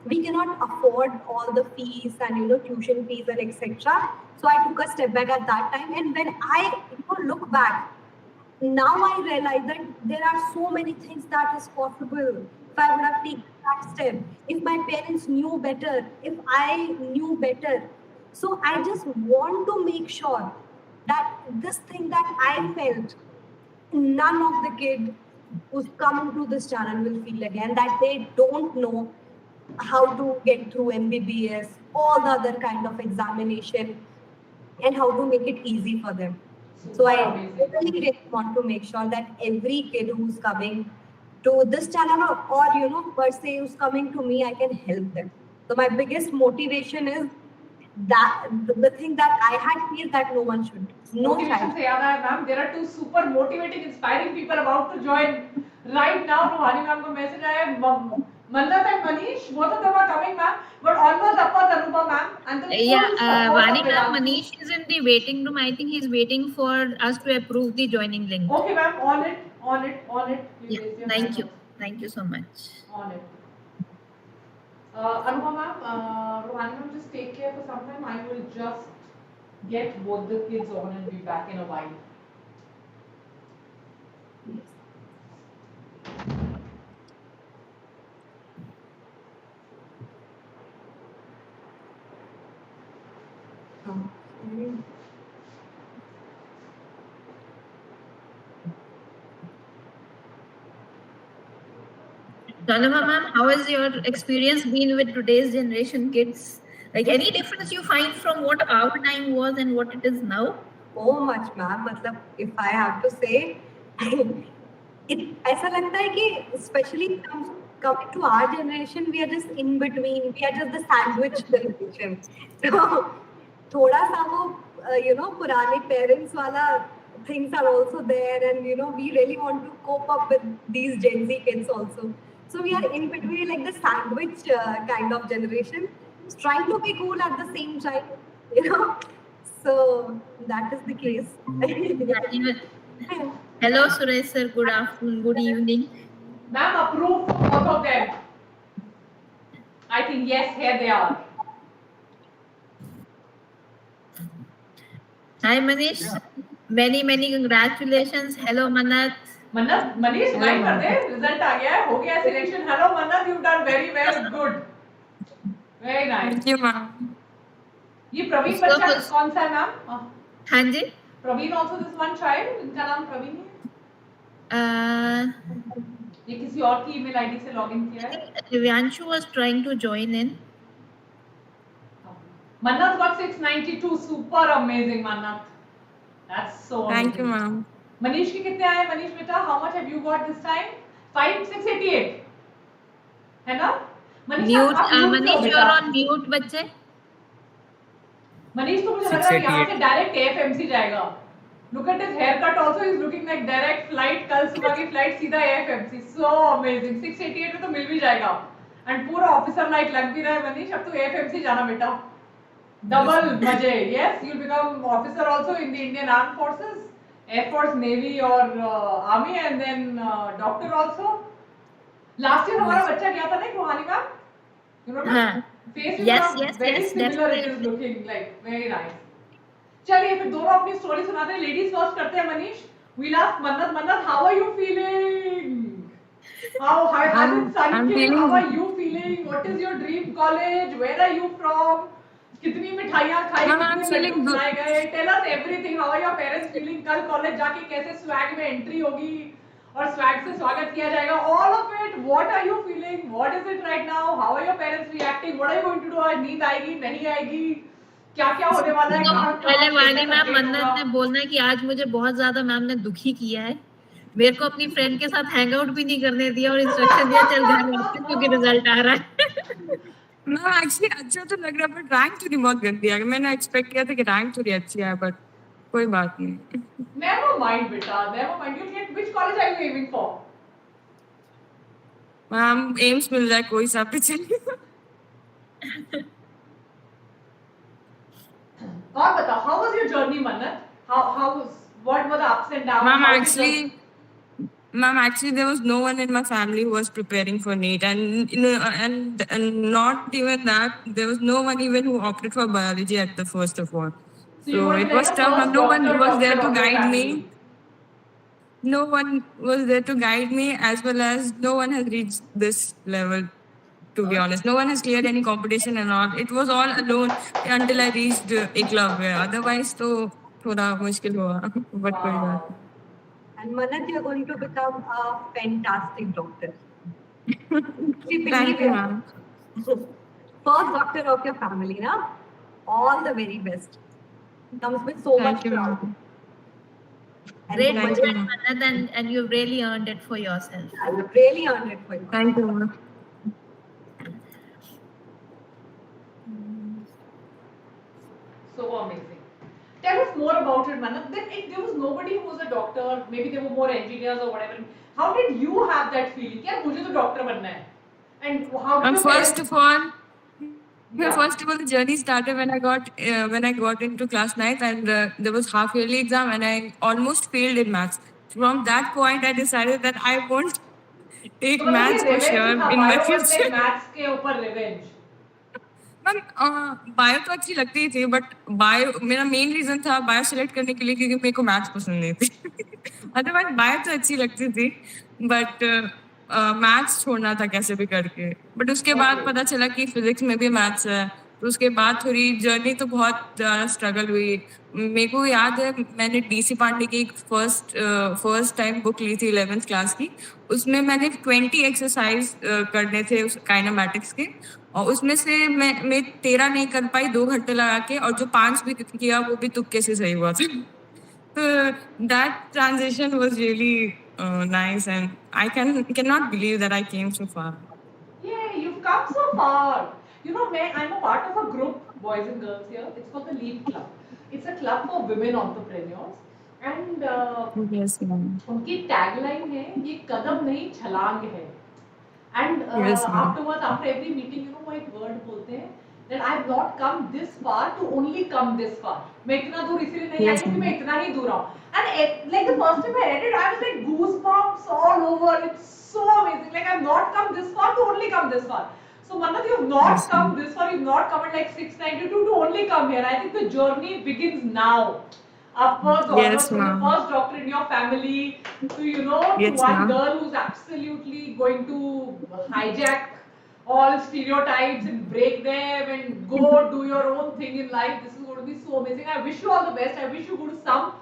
we cannot afford all the fees and tuition fees and etc. So I took a step back at that time, and when I look back, now I realize that there are so many things that is possible if I would have taken that step, if my parents knew better, if I knew better. So I just want to make sure that this thing that I felt, none of the kid who's coming to this channel will feel again, that they don't know how to get through MBBS, all the other kind of examination, and how to make it easy for them. So I really want to make sure that every kid who's coming to this channel or per se who's coming to me, I can help them. So my biggest motivation is that the thing that I had feel that no one should. No Motivation child. से याद आया ma'am, there are two super motivating, inspiring people about to join right now. Ruhani ma'am को message आया. Mannat and Manish, both of them are coming, ma'am. But onwards, upwards, Anupama ma'am, and the full support Vani of ma'am, Vedantu. Manish is in the waiting room. I think he's waiting for us to approve the joining link. Okay, ma'am, on it. Yeah, thank you. Thank you so much. On it. Anupama ma'am, Rohani ma'am, just take care for some time. I will just get both the kids on and be back in a while. Anupama ma'am, how has your experience been with today's generation kids? Like any difference you find from what our time was and what it is now? So much, ma'am. मतलब if I have to say, ऐसा लगता है कि especially coming to our generation, we are just in between. We are just the sandwich generation. So थोड़ा सा वो पुराने parents वाला things are also there, and we really want to cope up with these Gen Z kids also. So we are in between, like the sandwich kind of generation, trying to be cool at the same time. So that is the case. Hello, Suresh sir. Good afternoon. Good evening. Ma'am, approve for both of them. I think yes, here they are. Hi, Manish. Many congratulations. Hello, Manat. Mannat, Manish, smile कर दे. Result आ गया है, हो गया selection. Hello, Mannat, you've done very well. Good. Very nice. Thank you, ma'am. ये प्रवीण बच्चा कौन सा है मैम? हाँ जी. Praveen also this one child, इनका नाम प्रवीण है? ये किसी और की email ID से login किया है? Divyanshu was trying to join in. Mannat got 692. Super amazing, Mannat. That's so amazing. Thank you, ma'am. Manish के कितने आए? Manish बेटा, how much have you got this time? 688. है ना? Mute. Manish, you are on mute, बच्चे. Manish तो मुझे लग रहा है यहाँ से डायरेक्ट AFMC जाएगा. Look at his haircut also, he's looking like direct flight. कल सुबह की flight सीधा AFMC. So amazing. 688 में तो मिल भी जाएगा. And पूरा officer like लग भी रहा है Manish. अब तो AFMC जाना बेटा. Double मजे. Yes, you'll become officer also in the Indian Armed Forces, Air Force, Navy or Army, and then doctor also. Last year हमारा बच्चा गया था ना रोहानी मैम? You remember? हाँ. Face Yes, very similar. It is looking like very nice. चलिए फिर दोनों अपनी स्टोरी सुनाते हैं. Ladies first करते हैं Manish. We'll ask Mannat. Mannat, how are you feeling? How has it sunk in? How are you feeling? What is your dream college? Where are you from? कितनी मिठाइयाँ खाई? कितने लड्डू खाए गए? Tell us everything. How are your parents feeling? कल college जाके कैसे swag में एंट्री होगी और स्वैग से स्वागत किया जाएगा? All of it. What are you feeling? What is it right now? How are your parents reacting? What are you going to do? आज नींद आएगी? नहीं आएगी? क्या होने वाला है? पहले वाणी मैम मन्नत ने बोलना है कि आज मुझे बहुत ज्यादा मैम ने दुखी किया है. मेरे को अपनी फ्रेंड के साथ हैंग आउट भी नहीं करने दिया और इंस्ट्रक्शन दिया चल घर वापस क्योंकि रिजल्ट आ रहा है. मैम एक्चुअली अच्छा तो लग रहा है बट रैंक थोड़ी बहुत गंदी है. मैंने एक्सपेक्ट किया था कि रैंक थोड़ी अच्छी है बट कोई बात नहीं. Never mind बेटा, never mind. You'll get which college are you aiming for? Ma'am AIIMS मिल जाए कोई सा भी चलिए. और बताओ, how was your journey, Mannat? What were the ups and downs? Ma'am, actually, there was no one in my family who was preparing for NEET, and not even that, there was no one even who opted for biology at the first of all. So it was tough. No one was there to guide me. No one was there to guide me, as well as no one has reached this level. To be honest, no one has cleared any competition and all. It was all alone until I reached a club. Otherwise, तो थोड़ा मुश्किल हुआ. But कोई बात. And Mannat, you're going to become a fantastic doctor. Thank you, ma'am. First doctor of your family, na? All the very best. Comes with so much pride. Great, Mannat, and you've really earned it for yourself. You've really earned it for yourself. Thank you, ma'am. So amazing. Tell us more about it, Mannat. If there was nobody who was a doctor, maybe there were more engineers or whatever. How did you have that feeling? Yeah, मुझे तो doctor बनना है. And how did first of all, the journey started when I got into class 9th, and there was half yearly exam, and I almost failed in maths. From that point, I decided that I won't एक तो maths ये for revenge sure था, in my bio was like future. Maths के ऊपर revenge. Ma'am bio तो अच्छी लगती थी, बट बायो मेरा मेन रीजन था बायो सिलेक्ट करने के लिए क्योंकि मेरे को मैथ्स पसंद नहीं थी। अदरवाइज बायो तो अच्छी लगती थी, बट मैथ्स छोड़ना था कैसे भी करके। बट उसके बाद पता चला कि फिजिक्स में भी मैथ्स है, तो उसके बाद थोड़ी जर्नी तो बहुत ज़्यादा स्ट्रगल हुई। मेरे को याद है मैंने डीसी पांडे की एक फर्स्ट टाइम बुक ली थी 11th क्लास की। उसमें मैंने 20 एक्सरसाइज करने थे उस काइनेमैटिक्स के, और उसमें से मैं 13 नहीं कर पाई 2 घंटे लगा के, और जो 5 भी किया वो भी तुक्के से सही हुआ था। तो that transition was really nice and I can not believe that I came so far. Yeah, you've come so far. You know, I'm a part of a group, boys and girls here. It's called the Leap Club. It's a club for women entrepreneurs. And yes ma'am, उनकी tagline है, ये कदम नहीं छलांग है. And yes ma'am, afterwards, after every meeting, you know, वो एक word बोलते हैं that I have not come this far to only come this far. मैं इतना दूर इसलिए नहीं आई यस हूँ कि मैं मैम, इतना ही दूर आऊँ. And like the first time I read it, I was like goosebumps all over. It's so amazing. Like I've not come this far to only come this far. So Mannat, you've not Yes, come ma'am. this far. You've not come at like 692 to only come here. I think the journey begins now. Upwards onwards Yes, from the ma'am. first doctor in your family to, you know, to Yes, one ma'am. girl who's absolutely going to hijack all stereotypes and break them and go do your own thing in life. This is going to be so amazing. I wish you all the best. I wish you go to some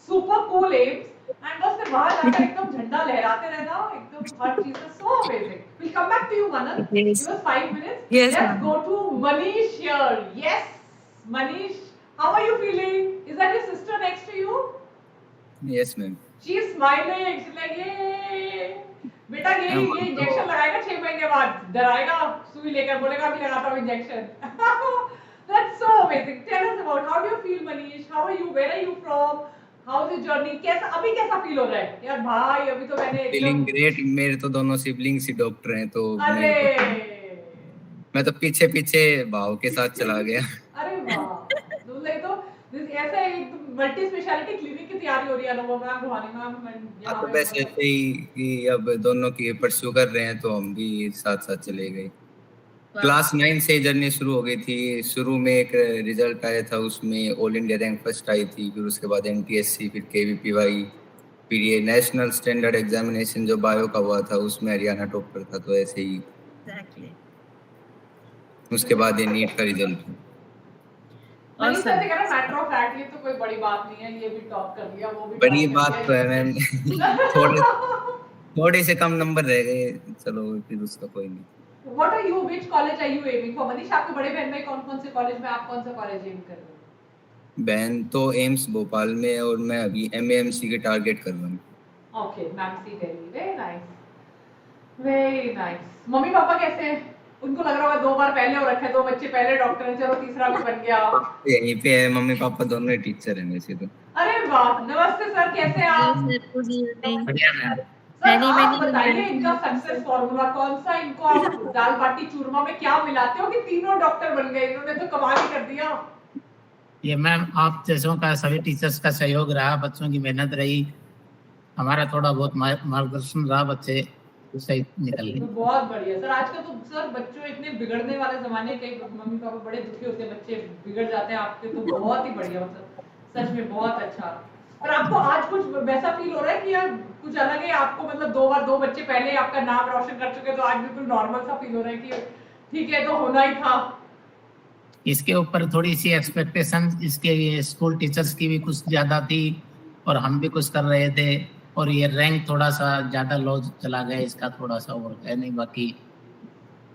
super cool aims and बस फिर वहाँ जाकर एकदम झंडा लहराते रहना, एकदम हर चीज से so amazing. We'll come back to you, Manan. Yes. Give us 5 minutes. Yes, Let's ma'am. go to Manish here. Yes, Manish, how are you feeling? Is that your sister next to you? Yes, ma'am. She is smiling. She's like, "Yay!" बेटा ये injection लगाएगा 6 महीने बाद, डराएगा, सुई लेकर बोलेगा अभी लगाता हूँ injection. That's so amazing. Tell us about how do you feel, Manish? How are you? Where are you from? How's your journey? कैसा अभी कैसा फील हो रहा है? यार भाई अभी तो मैंने फीलिंग ग्रेट. मेरे तो दोनों सिबलिंग्स ही डॉक्टर हैं, तो अरे मैं तो पीछे पीछे भाव के साथ चला गया. अरे वाह, तो ऐसा एक मल्टी स्पेशलिटी क्लिनिक की तैयारी हो रही है अनुभव मैम, रूहानी मैम, तो बस ऐसे ही कि अब दोनों की परस्यू कर रहे हैं, तो हम भी साथ साथ चले गए. क्लास 9 से जर्नी शुरू हो गई थी. शुरू में एक रिजल्ट आया था, उसमें ऑल इंडिया रैंक फर्स्ट आई थी. फिर उसके बाद NTSC, फिर KVPY, फिर ये नेशनल स्टैंडर्ड एग्जामिनेशन जो बायो का हुआ था, उसमें हरियाणा टॉपर था. तो ऐसे ही उसके बाद ये नीट का रिजल्ट. मनीष सर से कह रहा मैटर ऑफ फैक्ट, ये तो कोई बड़ी बात नहीं है, ये भी टॉप कर लिया, वो भी बड़ी बात तो है मैम. थोड़े से कम नंबर रह गए, चलो फिर उसका कोई नहीं. What are you? Which college are you aiming for? Manish, आपके बड़े बहन भाई कौन-कौन से कॉलेज में, आप कौन सा कॉलेज एम कर रहे हो? बहन तो एम्स भोपाल में है, और मैं अभी MAMC के टारगेट कर रहा हूँ. Okay, MAMC Delhi. Very nice. Very nice. Mummy papa कैसे हैं? उनको लग रहा होगा 2 बार पहले हो रखे, 2 बच्चे पहले डॉक्टर हैं, चलो तीसरा भी बन गया. यहीं पे है, मम्मी पापा दोनों ही टीचर हैं वैसे तो. अरे वाह, नमस्ते सर, कैसे हैं आप? बढ़िया मैम. सर आप बताइए इनका सक्सेस फॉर्मूला कौन सा, इनको आप दाल बाटी चूरमा में क्या मिलाते हो कि तीनों डॉक्टर बन गए? इन्होंने तो कमाल ही कर दिया. ये मैम आप जैसों का, सभी टीचर्स का सहयोग रहा, बच्चों की मेहनत रही, हमारा थोड़ा बहुत मार्गदर्शन रहा, बच्चे सही निकल गए. बहुत बढ़िया सर. आजकल तो सर बच्चों इतने बिगड़ने वाले जमाने के, मम्मी पापा बड़े दुखी होते हैं, बच्चे बिगड़ जाते हैं. आपके तो बहुत ही बढ़िया, मतलब सच में बहुत अच्छा. पर आपको आज कुछ वैसा फील हो रहा है कि यार कुछ अलग है आपको, मतलब 2 बार 2 बच्चे पहले आपका नाम रोशन कर चुके, तो आज बिल्कुल नॉर्मल सा फील हो रहा है कि ठीक है तो होना ही था? इसके ऊपर थोड़ी सी एक्सपेक्टेशन इसके स्कूल टीचर्स की भी कुछ ज्यादा थी, और हम भी कुछ कर रहे थे, और ये रैंक थोड़ा सा ज्यादा लो चला गया इसका, थोड़ा सा और है नहीं, बाकी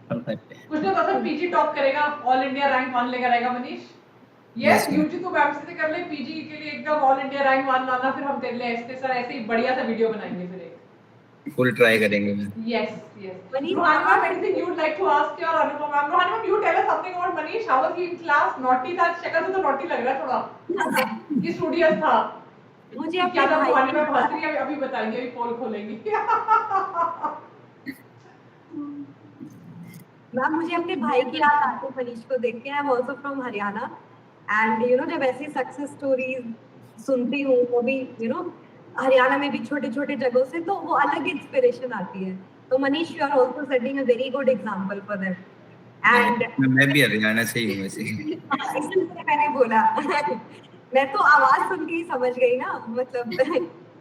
परफेक्ट है. कुछ तो सर पीजी टॉप करेगा, ऑल इंडिया रैंक 1 लेकर आएगा मनीष. यस, यूजी तो मैम से कर ले, पीजी के लिए एकदम ऑल इंडिया रैंक 1 लाना, फिर हम तेरे लिए ऐसे सर ऐसे ही बढ़िया सा वीडियो बनाएंगे फिर एक. फुल ट्राई करेंगे ma'am. Yes, yes. Rohani ma'am, anything you would like to ask your Anupam ma'am? Rohani ma'am, you tell us something about Manish. How was he in class? Naughty था, शक्ल से तो naughty लग रहा है थोड़ा. ये studious था. मुझे क्या था? रोहानी मैम हंस रही है, अभी बताएंगे, अभी पोल खोलेंगे. मैम मुझे अपने भाई की याद आती है मनीष को देख के. I am also from Haryana, and you know जब ऐसी सक्सेस स्टोरीज सुनती हूँ, वो भी यू नो हरियाणा में भी छोटे छोटे जगहों से, तो वो अलग इंस्पिरेशन आती है. तो Manish, you are also setting a very good example for them. And मैं भी हरियाणा से ही हूँ वैसे। इसलिए मैंने बोला मैं तो आवाज सुन के ही समझ गई ना, मतलब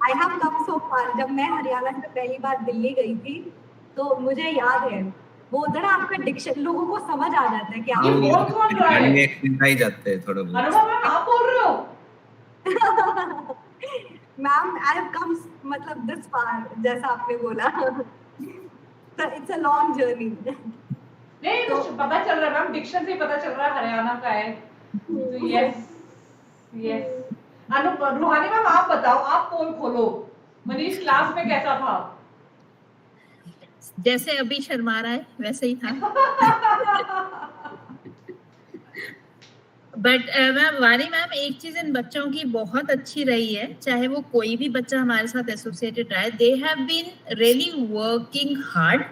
I have come so far. जब मैं हरियाणा से पहली बार दिल्ली गई थी तो मुझे याद है वो उधर आपका डिक्शन लोगों को समझ आ जाता है कि आप बोल कौन रहा है? हरियाणवी एक्सेंट आ ही जाता है थोड़ा बहुत। अनुभव मैम आप बोल रहे हो? मैम आई हैव कम मतलब दिस फार, जैसा आपने बोला तो इट्स अ लॉन्ग जर्नी। नहीं तो पता चल रहा है मैम, डिक्शन से ही पता चल रहा है हरियाणा का है। तो यस यस। रूहानी मैम आप बताओ, आप पोल खोलो, मनीष क्लास में कैसा था? जैसे अभी शर्मा रहा है वैसे ही था। बट मैम वानी मैम, एक चीज इन बच्चों की बहुत अच्छी रही है, चाहे वो कोई भी बच्चा हमारे साथ एसोसिएटेड रहा है, they have been really working hard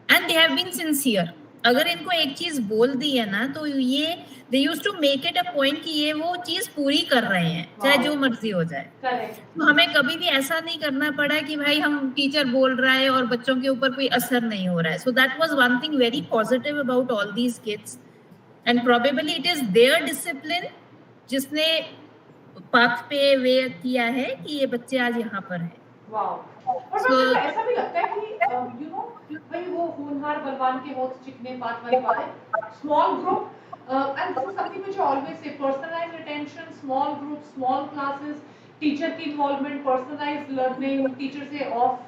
and they have been sincere. अगर इनको एक चीज बोल दी है ना तो ये they used to make it a point कि ये वो चीज पूरी कर रहे हैं, चाहे जो मर्जी हो जाए। तो हमें कभी भी ऐसा नहीं करना पड़ा कि भाई हम टीचर बोल रहा है और बच्चों के ऊपर कोई असर नहीं हो रहा है। So that was one thing very positive about all these kids and probably it is their discipline जिसने पाथ पे वे किया है कि ये बच्चे आज यहाँ पर हैं। और ऐसा भी लगता है कि यू नो भाई वो होनहार बलवान के होठ चिकने पात वाली बात है। Small group and this is something which I always say, personalised attention, small group, small classes, teacher की इन्वॉल्वमेंट, पर्सनलाइज्ड लर्निंग, टीचर से of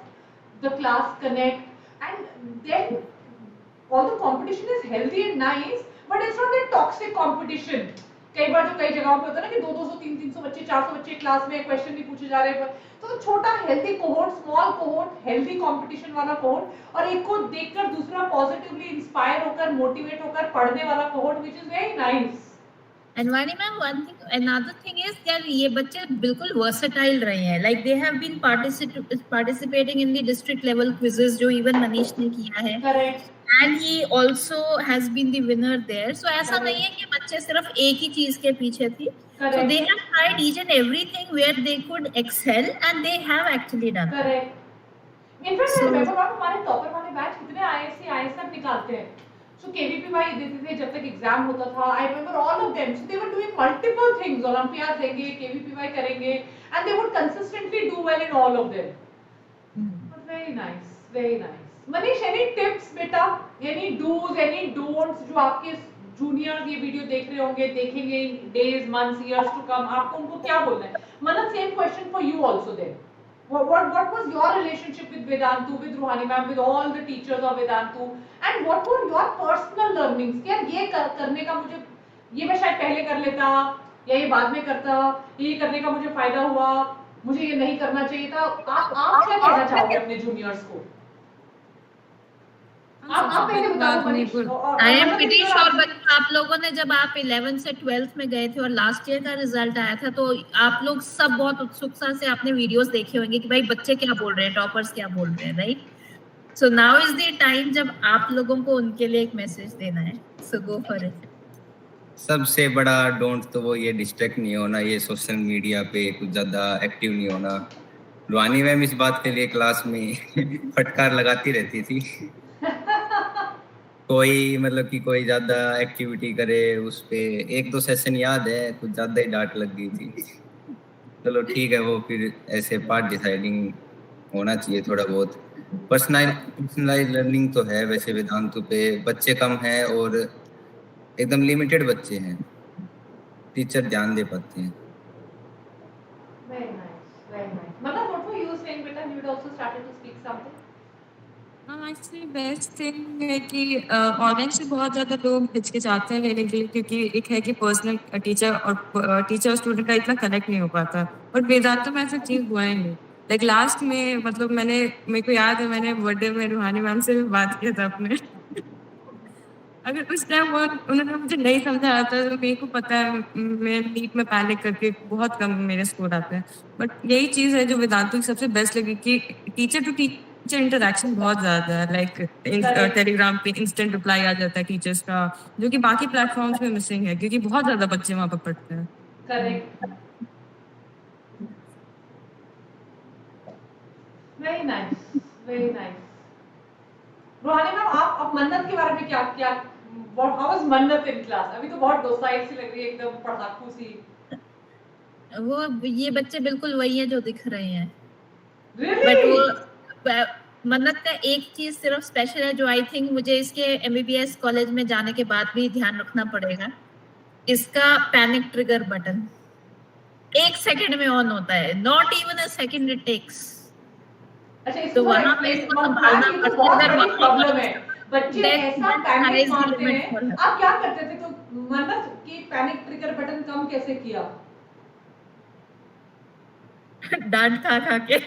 the class connect, and then although competition is healthy and nice, but it's not that toxic competition. कई बार जो कई जगहों पे होता है ना कि 200 300 बच्चे 400 बच्चे क्लास में क्वेश्चन नहीं पूछे जा रहे, तो छोटा healthy cohort, small cohort, healthy competition वाला कोहोर्ट, और एक को देखकर दूसरा पॉजिटिवली इंस्पायर होकर मोटिवेट होकर पढ़ने वाला cohort, which is very nice. And Vani ma'am, one thing, another thing is that ये बच्चे बिल्कुल versatile रहे हैं, like they have been participating in the district level quizzes जो even मनीष ने किया है। Correct. And he also has been the winner there. So ऐसा नहीं है कि बच्चे सिर्फ एक ही चीज के पीछे थी। So they have tried each and everything where they could excel and they have actually done. Correct. In fact, I remember हमारे टॉपर वाले बैच कितने ISC निकालते हैं। So KVPY देते थे जब तक एग्जाम होता था। I remember all of them. So they were doing multiple things. Olympiads देंगे, KVPY करेंगे, and they would consistently do well in all of them. But very nice, very nice. Manish, any tips बेटा? Any do's, any don'ts जो आपके juniors ये video देख रहे होंगे, देखेंगे in days, months, years to come, आपको उनको क्या बोलना है? Manat, same question for you also then. What was your relationship with Vedantu, with Ruhani ma'am, with all the teachers of Vedantu, and what were your personal learnings? क्या ये करने का मुझे, ये मैं शायद पहले कर लेता या ये बाद में करता, ये करने का मुझे फायदा हुआ, मुझे ये नहीं करना चाहिए था। आप क्या कहना चाहोगे अपने जूनियर्स को? आप पहले बताओ Manish. I am pretty sure बच्चे आप लोगों ने जब आप 11th से 12th में गए थे और लास्ट ईयर का रिजल्ट आया था तो आप लोग सब बहुत उत्सुकता से आपने वीडियोस देखे होंगे कि भाई बच्चे क्या बोल रहे हैं, टॉपर्स क्या बोल रहे हैं, right? So now is the time जब आप लोगों को उनके लिए एक मैसेज देना है, सो गो फॉर इट। सबसे बड़ा डोंट तो वो ये डिस्ट्रैक्ट नहीं होना, ये सोशल मीडिया पे कुछ ज्यादा एक्टिव नहीं होना। रुहानी मैम इस बात के लिए क्लास में फटकार लगाती रहती थी। कोई मतलब कि कोई ज्यादा एक्टिविटी करे उस पे, एक दो सेशन याद है कुछ ज्यादा ही डांट लग गई थी। चलो ठीक है, वो फिर ऐसे पार्ट डिसाइडिंग होना चाहिए थोड़ा बहुत। पर्सनलाइज लर्निंग तो है वैसे वेदांतु पे, बच्चे कम हैं और एकदम लिमिटेड बच्चे हैं, टीचर ध्यान दे पाते हैं। Very nice, very nice. Manat, what were you saying बेटा? You had also started to speak something. Actually best thing है कि ऑनलाइन से बहुत ज़्यादा लोग हिचकिचाते हैं लेने के लिए, क्योंकि एक है कि पर्सनल टीचर और स्टूडेंट का इतना कनेक्ट नहीं हो पाता। और वेदांत में ऐसा चीज़ हुआ ही नहीं। लाइक लास्ट में मतलब मेरे को याद है मैंने बर्थडे में रूहानी मैम से भी बात किया था अपने। अगर उस टाइम उन्होंने मुझे नहीं समझाया था तो मेरे को पता है मैं नीट में पैनिक करके बहुत कम मेरे स्कोर आते हैं। बट यही चीज़ है जो वेदांतु की सबसे बेस्ट लगी कि टीचर टू टीचर इंटरेक्शन बहुत ज़्यादा है। लाइक टेलीग्राम पे इंस्टेंट रिप्लाई आ जाता है टीचर्स का, जो कि बाकी प्लेटफॉर्म्स में मिसिंग है क्योंकि बहुत ज़्यादा बच्चे वहाँ पर पढ़ते हैं। Correct, very nice, very nice. Rohani ma'am, आप मन्नत के बारे में क्या क्या हाउ वाज मन्नत इन क्लास? अभी तो बहुत डोसाइल सी लग रही है, एकदम पढ़ाकू सी। वो ये बच्चे बिल्कुल वही है जो दिख रहे हैं। Really? बट वो मन्नत का एक चीज सिर्फ स्पेशल है जो आई थिंक मुझे इसके एमबीबीएस कॉलेज में जाने के बाद भी ध्यान रखना पड़ेगा। इसका पैनिक ट्रिगर बटन 1 सेकंड में ऑन होता है, not even a second it takes. अच्छा, इसको तो थोड़ा वहां पे एक्सप्लेन। इसको मैम, संभालना ये तो पड़ता बहुत है। बड़ी अगर प्रॉब्लम है, बच्चे That- ऐसा that पैनिक sky's the मारते limit हैं। for her. आप क्या करते थे? तो मन्नत की पैनिक ट्रिगर बटन कम कैसे किया? डांट खा खा के।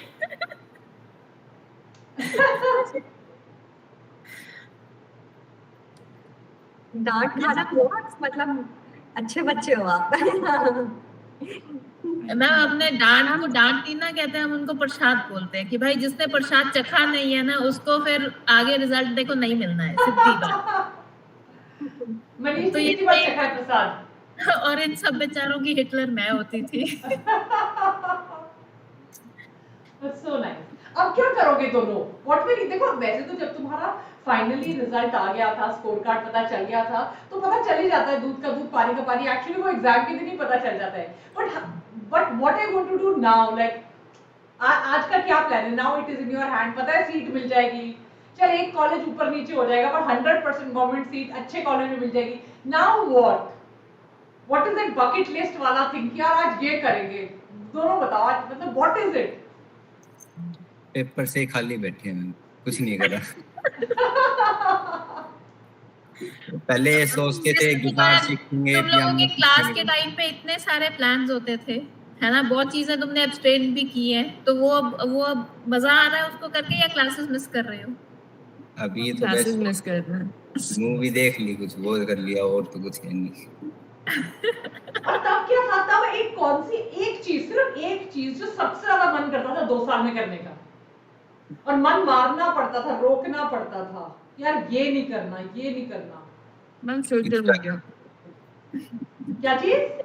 डांट खाना बहुत मतलब अच्छे बच्चे हो आप। मैम अपने डांट को डांट नहीं ना कहते हैं, हम उनको प्रसाद बोलते हैं कि भाई जिसने प्रसाद चखा नहीं है ना उसको फिर आगे रिजल्ट देखो नहीं मिलना है, सीधी बात। मनीष तो ने ये कितनी बार चखा है प्रसाद? और इन सब बेचारों की हिटलर मैं होती थी। That's so nice. अब क्या करोगे दोनों? What will you? देखो, वैसे तो जब तुम्हारा फाइनली रिजल्ट आ गया था, स्कोर कार्ड पता चल गया था, तो पता चल ही जाता है दूध का दूध पानी का पानी। एक्चुअली वो एग्जाम के दिन ही पता चल जाता है। But what are you going to do now? Like आज का क्या प्लान है? Now it is in your hand. पता है सीट मिल जाएगी, चल एक कॉलेज ऊपर नीचे हो जाएगा, पर 100% गवर्नमेंट सीट अच्छे कॉलेज में मिल जाएगी। Now what is that bucket list वाला थिंग? यार आज ये करेंगे, दोनों बताओ आज, मतलब व्हाट इज इट? पेपर से खाली बैठे हैं, कुछ नहीं करा। पहले सोचते थे गिटार सीखेंगे, तुम लोगों के क्लास के टाइम पे इतने सारे प्लान्स होते थे, है ना? बहुत चीजें तुमने एब्सटेन भी की है, तो वो अब मजा आ रहा है उसको करके, या क्लासेस मिस कर रहे हो? अभी तो क्लासेस मिस कर रहे हैं। मूवी देख ली, कुछ वो कर लिया, और तो कुछ है नहीं। और तब क्या था? तब एक कौन सी एक चीज, सिर्फ एक चीज जो सबसे ज्यादा मन करता था 2 साल में करने का, और मन मारना पड़ता था, रोकना पड़ता था, यार ये नहीं करना, ये नहीं करना। Ma'am social media. क्या चीज?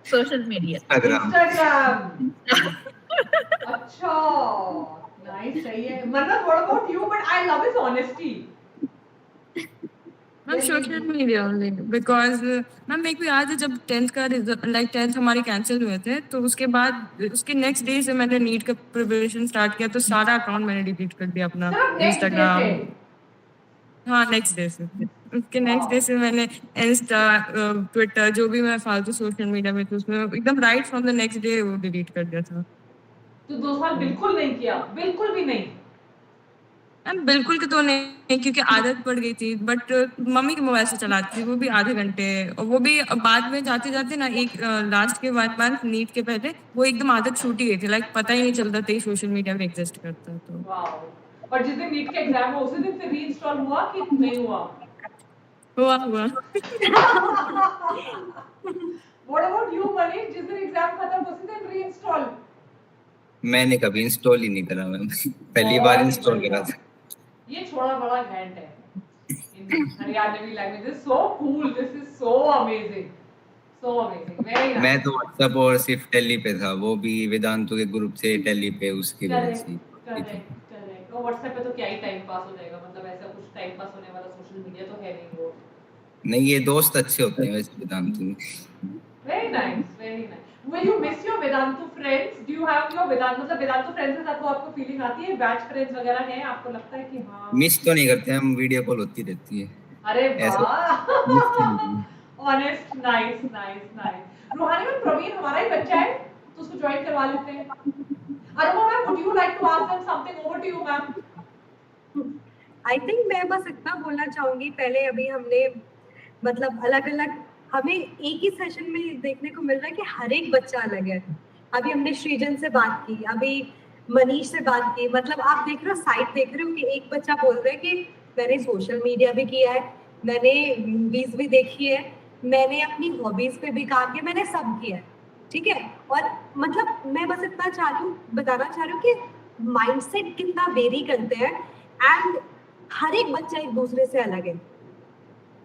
Social media, Instagram. अच्छा, नाइस, सही है। मतलब what about you? But I love his honesty. Ma'am social media only because ma'am मेरे को याद है जब 10th का रिजल्ट, लाइक 10th हमारे कैंसिल हुए थे, तो उसके बाद उसके नेक्स्ट डे से मैंने नीट का प्रिपरेशन स्टार्ट किया, तो सारा अकाउंट मैंने डिलीट कर दिया अपना, इंस्टाग्राम। हाँ, नेक्स्ट डे से। उसके नेक्स्ट डे से मैंने इंस्टा, ट्विटर, जो भी मैं फालतू सोशल मीडिया में थी उसमें एकदम right from the next day वो डिलीट कर दिया था। तो 2 साल बिल्कुल नहीं किया? बिल्कुल भी नहीं? बिल्कुल कि तो नहीं, क्योंकि आदत पड़ गई थी, बट मम्मी के मोबाइल से चलाती थी, वो भी आधे घंटे, और वो भी बाद में जाते जाते ना, एक लास्ट के 1 मंथ नीट के पहले वो एकदम आदत छूट ही गई थी, लाइक पता ही नहीं चलता था सोशल मीडिया में एग्जिस्ट करता है। तो और जिस दिन नीट का एग्जाम हुआ उसी दिन फिर रीइंस्टॉल हुआ कि नहीं हुआ? हुआ। What about you, Manish? जिस दिन एग्जाम खत्म उसी दिन रीइंस्टॉल? मैंने कभी इंस्टॉल ही नहीं करा मैम, पहली बार इंस्टॉल करा था। ये छोड़ा बड़ा घैंट है। In Haryanvi language, this so cool, this is so amazing, so amazing, very nice. मैं तो व्हाट्सएप और सिर्फ टेली पे था, वो भी वेदांतु के ग्रुप से टेली पे, उसकी वजह से। करेक्ट। और व्हाट्सएप पे तो क्या ही टाइम पास हो जाएगा, मतलब ऐसा कुछ टाइम पास होने वाला सोशल मीडिया तो है नहीं वो। नहीं, ये दोस्त अच्छे होते हैं वैसे वेदांतु में। Very nice, very nice. Will you miss your Vedantu friends? Do you have your Vedantu, मतलब Vedantu friends के साथ तो आपको फीलिंग आती है? बैच फ्रेंड्स वगैरह हैं? आपको लगता है कि हाँ? मिस तो नहीं करते हम, वीडियो कॉल होती रहती है। अरे वाह, ऐसा ऑनेस्ट, नाइस नाइस नाइस। रूहानी मैम, प्रवीण हमारा ही बच्चा है, तो उसको ज्वाइन करवा लेते हैं। Aruna ma'am, would you like to ask them something? Over to you, ma'am. I think मैं बस इतना बोलना चाहूंगी, पहले अभी हमने मतलब अलग अलग, हमें एक ही सेशन में देखने को मिल रहा है कि हर एक बच्चा अलग है। अभी हमने सृजन से बात की, अभी मनीष से बात की, मतलब आप देख रहे हो, साइड देख रहे हो कि एक बच्चा बोल रहा है कि मैंने सोशल मीडिया भी किया है, मैंने मूवीज भी देखी है, मैंने अपनी हॉबीज पे भी काम किया, मैंने सब किया है, ठीक है। और मतलब मैं बस इतना बताना चाह रही हूँ कि माइंडसेट कितना वेरी करते हैं, एंड हर एक बच्चा एक दूसरे से अलग है।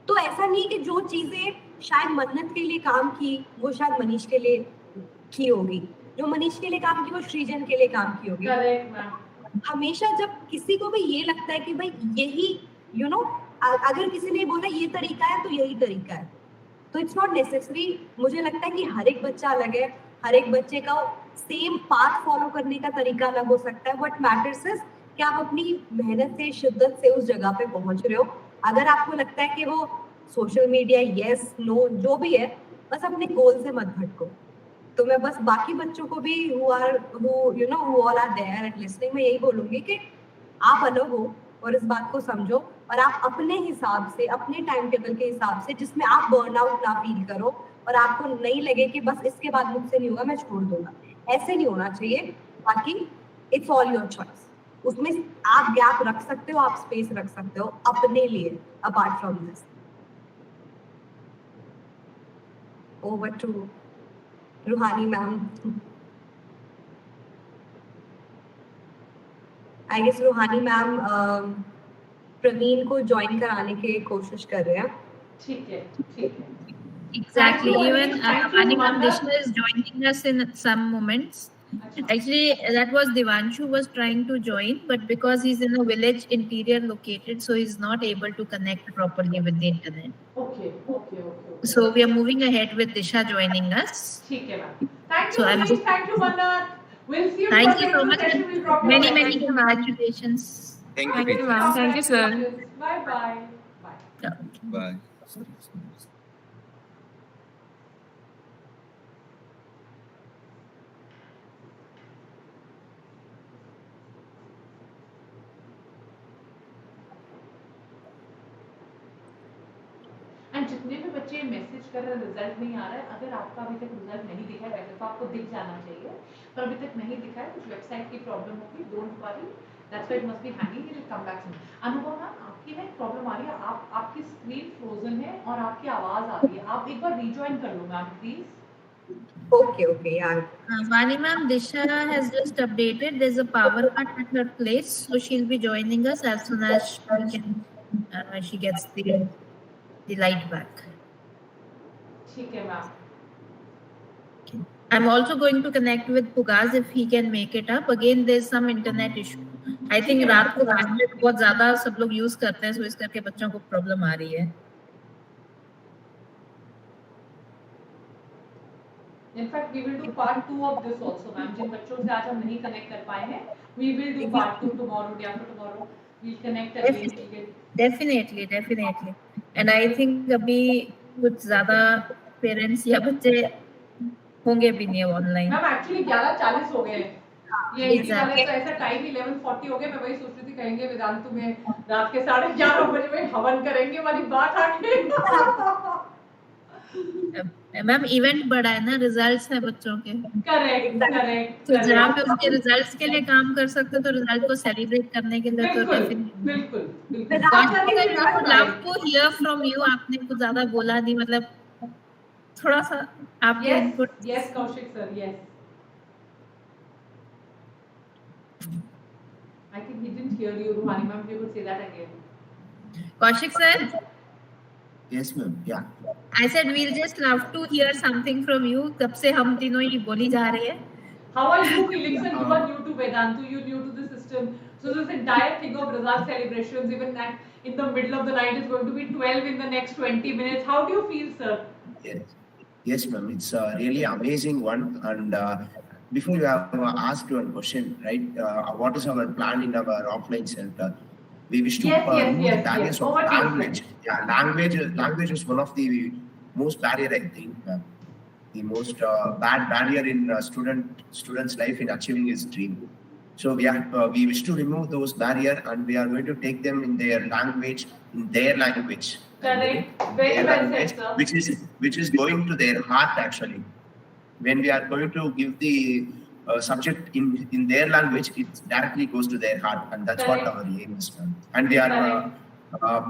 तो ऐसा नहीं कि जो चीजें शायद मन्नत के लिए काम की वो शायद मनीष के लिए की होगी, जो मनीष के लिए काम की वो सृजन के लिए काम की होगी। Correct ma'am. हमेशा जब किसी को भी ये लगता है कि भाई यही you know, अगर किसी ने बोला ये तरीका है तो यही तरीका है, तो इट्स नॉट नेसेसरी. मुझे लगता है कि हर एक बच्चा अलग है, हर एक बच्चे का सेम पाथ फॉलो करने का तरीका अलग हो सकता है. व्हाट मैटर्स इज कि आप अपनी मेहनत से, शिद्दत से उस जगह पे पहुंच रहे हो. अगर आपको लगता है कि वो सोशल मीडिया यस नो जो भी है, बस अपने गोल से मत भटको. तो मैं बस बाकी बच्चों को भी who all are there and listening, मैं यही बोलूंगी कि आप अलग हो और इस बात को समझो, और आप अपने हिसाब से, अपने टाइम टेबल के हिसाब से, जिसमें आप बर्नआउट ना फील करो और आपको नहीं लगे कि बस इसके बाद मुझसे नहीं होगा, मैं छोड़ दूंगा. ऐसे नहीं होना चाहिए. बाकी इट्स ऑल योर चॉइस. उसमें आप गैप रख सकते हो, आप स्पेस रख सकते हो अपने लिए apart from this. Over to Ruhani ma'am. I guess Ruhani ma'am Praveen को ज्वाइन कराने की कोशिश कर रहे हैं. ठीक है, ठीक है. Exactly. Even Ani ma'am Dishna is joining us in some moments. Actually, that was Devanshu was trying to join, but because he's in a village interior located, so he's not able to connect properly with the internet. Okay. So we are moving ahead with Disha joining us. ठीक है ma'am. Thank So you, I'm Manish. just- Thank you, Manat. We'll see you. Thank for you the so next much. session. We'll drop your Many message. congratulations. Thank Thank you. you, ma'am. Thank you, sir. Bye bye. Bye. Bye. And जितने भी बच्चे message कर रहे हैं result नहीं आ रहा है, अगर आपका अभी तक रिजल्ट नहीं दिखा है, वैसे तो आपको दिख जाना चाहिए, पर अभी तक नहीं दिखा है, कुछ वेबसाइट की प्रॉब्लम होगी, don't worry, that's why it must be hanging, it will come back soon. अनुभव मैम, आपकी ना प्रॉब्लम आ रही है, आपकी स्क्रीन फ्रोजन है और आपकी आवाज आ रही है, आप एक बार रीजॉइन कर लो ma'am please. Okay, yeah. Vani ma'am, Disha has just updated. There's a power cut at her place, so she'll be joining us as soon as she gets the light back. ठीक है ma'am. I'm also going to connect with Pugaz if he can make it up. Again, there's some internet issue. I think रात को बहुत ज़्यादा सब लोग use करते हैं, so इस करके बच्चों को प्रॉब्लम आ रही है. In fact, we will do part 2 of this also, ma'am. जिन बच्चों से आज हम नहीं connect कर पाए हैं, we will do part 2 tomorrow, day after tomorrow. We'll connect again. Definitely. And I think अभी कुछ ज़्यादा पेरेंट्स या बच्चे होंगे भी नहीं ऑनलाइन. मैम एक्चुअली 11:40 हो गए हैं. ये इसी वाले तो ऐसा टाइम 11:40 हो गया. मैं वही सोच रही थी कहेंगे वेदांतु में रात के 11:30 बजे में हवन करेंगे वाली बात आ गई. मैम इवेंट बड़ा है ना, रिजल्ट्स है बच्चों के. करेक्ट. तो जहाँ पे उसके रिजल्ट्स के लिए काम कर सकते हो, तो रिजल्ट को सेलिब्रेट करने के लिए तो बिल्कुल. Love to hear from you. आपने कुछ ज्यादा बोला नहीं, मतलब थोड़ा सा आपके input. Yes Kaushik sir, yes. I think he didn't hear you, Ruhani ma'am. You could say that again. Kaushik sir. Yes, ma'am. Yeah. I said we'll just love to hear something from you. तब से हम तीनों ही बोली जा रही है. How are you feeling, sir? You are new to Vedantu. You're new to the system. So this entire thing of result celebrations, even that in the middle of the night, is going to be 12 in the next 20 minutes. How do you feel, sir? Yes, ma'am. It's a really amazing one. And before you have asked one question, right? What is our plan in our offline center? We wish to remove the barriers of language. Yeah, language is one of the most barrier, I think. The most bad barrier in student's life in achieving his dream. So we wish to remove those barriers, and we are going to take them in their language. Correct. Very well said, sir. Which is going to their heart actually. When we are going to give the subject in their language, it directly goes to their heart, and that's what our aim is. And we are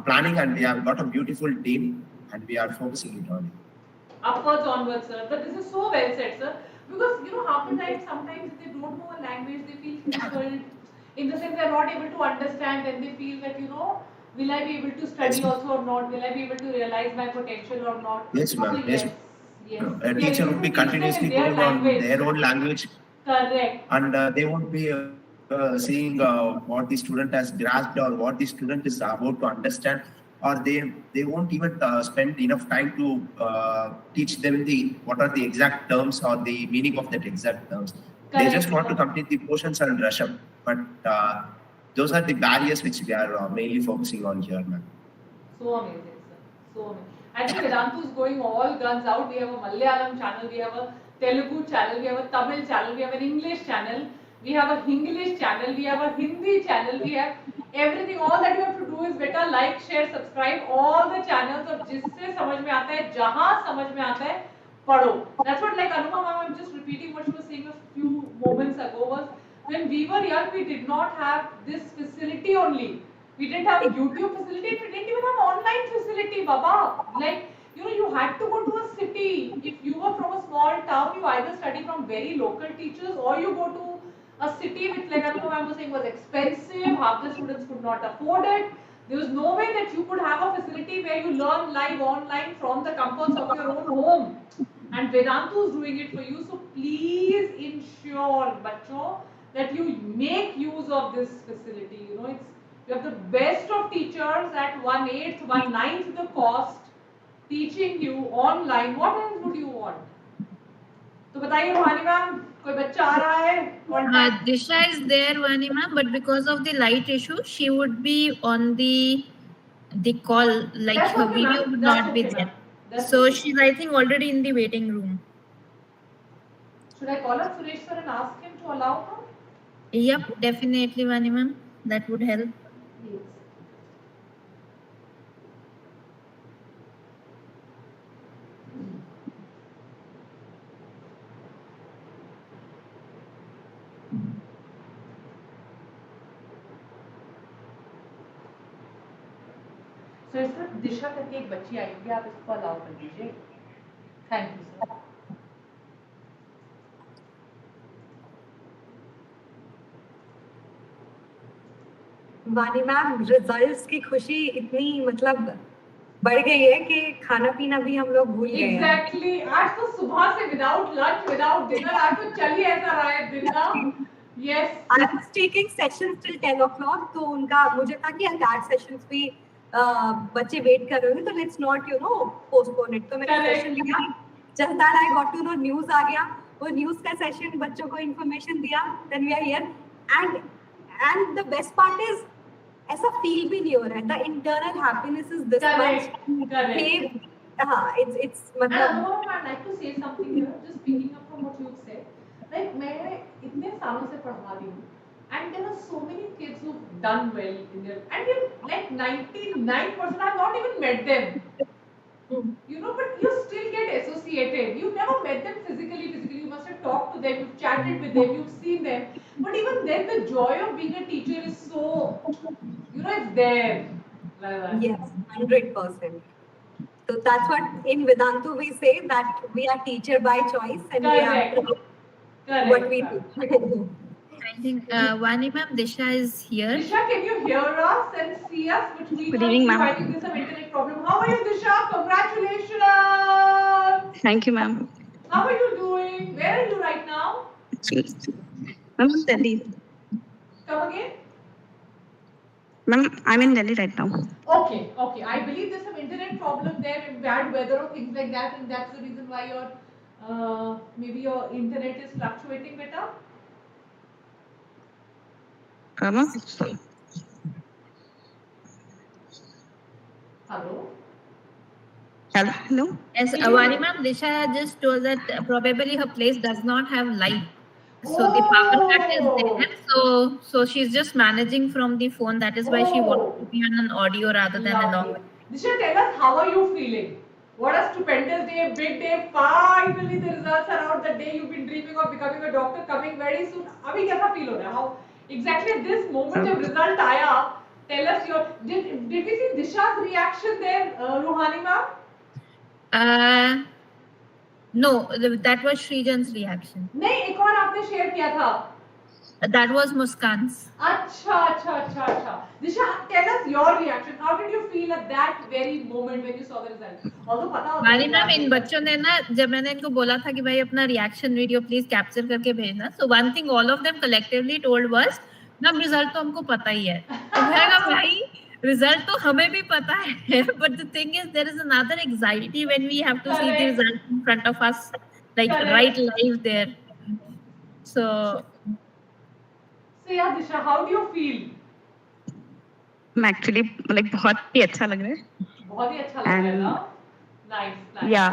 planning, and we have got a beautiful team, and we are focusing it on it. Upwards, onwards, sir. But this is so well said, sir. Because half the time, sometimes if they don't know a language, they feel difficult. In the sense, they are not able to understand, and they feel that will I be able to study also or not? Will I be able to realize my potential or not? Yes, ma'am. Yes. A teacher would be continuously going on their own language. Correct. And they won't be seeing what the student has grasped or what the student is about to understand, or they won't even spend enough time to teach them what are the exact terms or the meaning of that exact terms. They just want to complete the portions and rush up. But those are the barriers which we are mainly focusing on here, ma'am. So amazing, sir. So amazing. I think Vedantu is going all guns out. We have a Malayalam channel, we have a Telugu channel, we have a Tamil channel, we have an English channel, we have a Hinglish channel, we have a Hindi channel, we have everything. All that you have to do is better like, share, subscribe all the channels of जिससे समझ में आता है, जहाँ समझ में आता है, पढ़ो. That's what, like Anuma ma'am, I'm just repeating what she was saying a few moments ago, was when we were young, we did not have this facility only. We didn't have YouTube facility, we didn't even have online facility, Baba. Like, you know, you had to go to a city. If you were from a small town, you either study from very local teachers or you go to a city which, like I was saying, was expensive. Half the students could not afford it. There was no way that you could have a facility where you learn live online from the comforts of your own home. And Vedantu is doing it for you. So please ensure, bachcho, that you make use of this facility. You know, you have the best of teachers at 1/8, 1/9 the cost, teaching you online. What else would you want? तो बताइए रुहानी ma'am, कोई बच्चा आ रहा है? Disha is there, Vani ma'am, but because of the light issue, she would be on the call, like That's her okay, video ma'am. would That's not be okay, there. ma'am. So okay. she's, I think, already in the waiting room. Should I call up Suresh sir and ask him to allow her? Yep, definitely, Vani ma'am. That would help. Yes. So sir Disha करके एक बच्ची आई होगी, आप इसको allow कर दीजिए. Thank you sir. वानी ma'am, results की खुशी इतनी मतलब बढ़ गई है कि खाना पीना भी हम लोग भूल गए हैं. एग्जैक्टली. आज तो सुबह से विदाउट लंच, विदाउट डिनर, आज तो चल ही ऐसा रहा है दिन ना. Yes. I was taking sessions till 10 o'clock, तो उनका मुझे था कि दैट सेशंस भी बच्चे वेट कर रहे होंगे, तो लेट्स नॉट पोस्टपोन इट. तो मैंने सेशन लिया, चलता रहा, गॉट टू नो न्यूज़ आ गया, वो न्यूज़ का सेशन बच्चों को इंफॉर्मेशन दिया, then we are here. And the best part is ऐसा फील भी नहीं हो रहा है. The internal happiness is this much. हाँ, it's मतलब. I'd like to say something here, just picking up from what you said. Like मैं इतने सालों से पढ़ा रही हूँ, and there are so many kids who've done well in their, and like 99% I've not even met them. You know, but you still get associated. You've never met them physically. You must have talked to them, you've chatted with them, you've seen them. But even then, the joy of being a teacher is so, you know, it's there. Yes, 100%. So that's what in Vedantu we say, that we are teacher by choice, and Correct. we are what we do. I think Vani ma'am, Disha is here. Disha, can you hear us and see us? Which we Good evening, ma'am. I think there's some internet problem. How are you, Disha? Congratulations. Thank you, ma'am. How are you doing? Where are you right now? I'm in Delhi. Come again? Ma'am, I'm in Delhi right now. Okay. I believe there's some internet problem there, and bad weather or things like that, and that's the reason why your maybe your internet is fluctuating better. Ma'am. Hello. Hello. Yes, Vani ma'am, Disha just told that probably her place does not have light. So the power cut is there. So she's just managing from the phone. That is why she wanted to be on an audio rather than an audio. Disha, tell us, how are you feeling? What a stupendous day, big day. Finally, the results are out. The day you've been dreaming of becoming a doctor coming very soon. Abhi kaisa feel ho raha hai? How exactly at this moment of result aaya? Tell us your. Did we see Disha's reaction there, Ruhani ma'am? No, that was Srijan's reaction. नहीं, एक और आपने share किया था. That was Muskan's. अच्छा. Disha, tell us your reaction. How did you feel at that very moment when you saw the result? Although पता होता है. वानी मैम, इन बच्चों ने ना, जब मैंने इनको बोला था कि भाई अपना रिएक्शन वीडियो प्लीज कैप्चर करके भेजना, so one thing all of them collectively told was, ma'am result तो हमको पता ही है। तो मैं कहा भाई रिजल्ट तो हमें भी पता है, but the thing is there is another anxiety when we have to see the result in front of us, like right live there. So yeah, Disha, how do you feel? मैं actually like बहुत ही अच्छा लग रहा है। बहुत ही अच्छा लग रहा है ना। Nice nice. या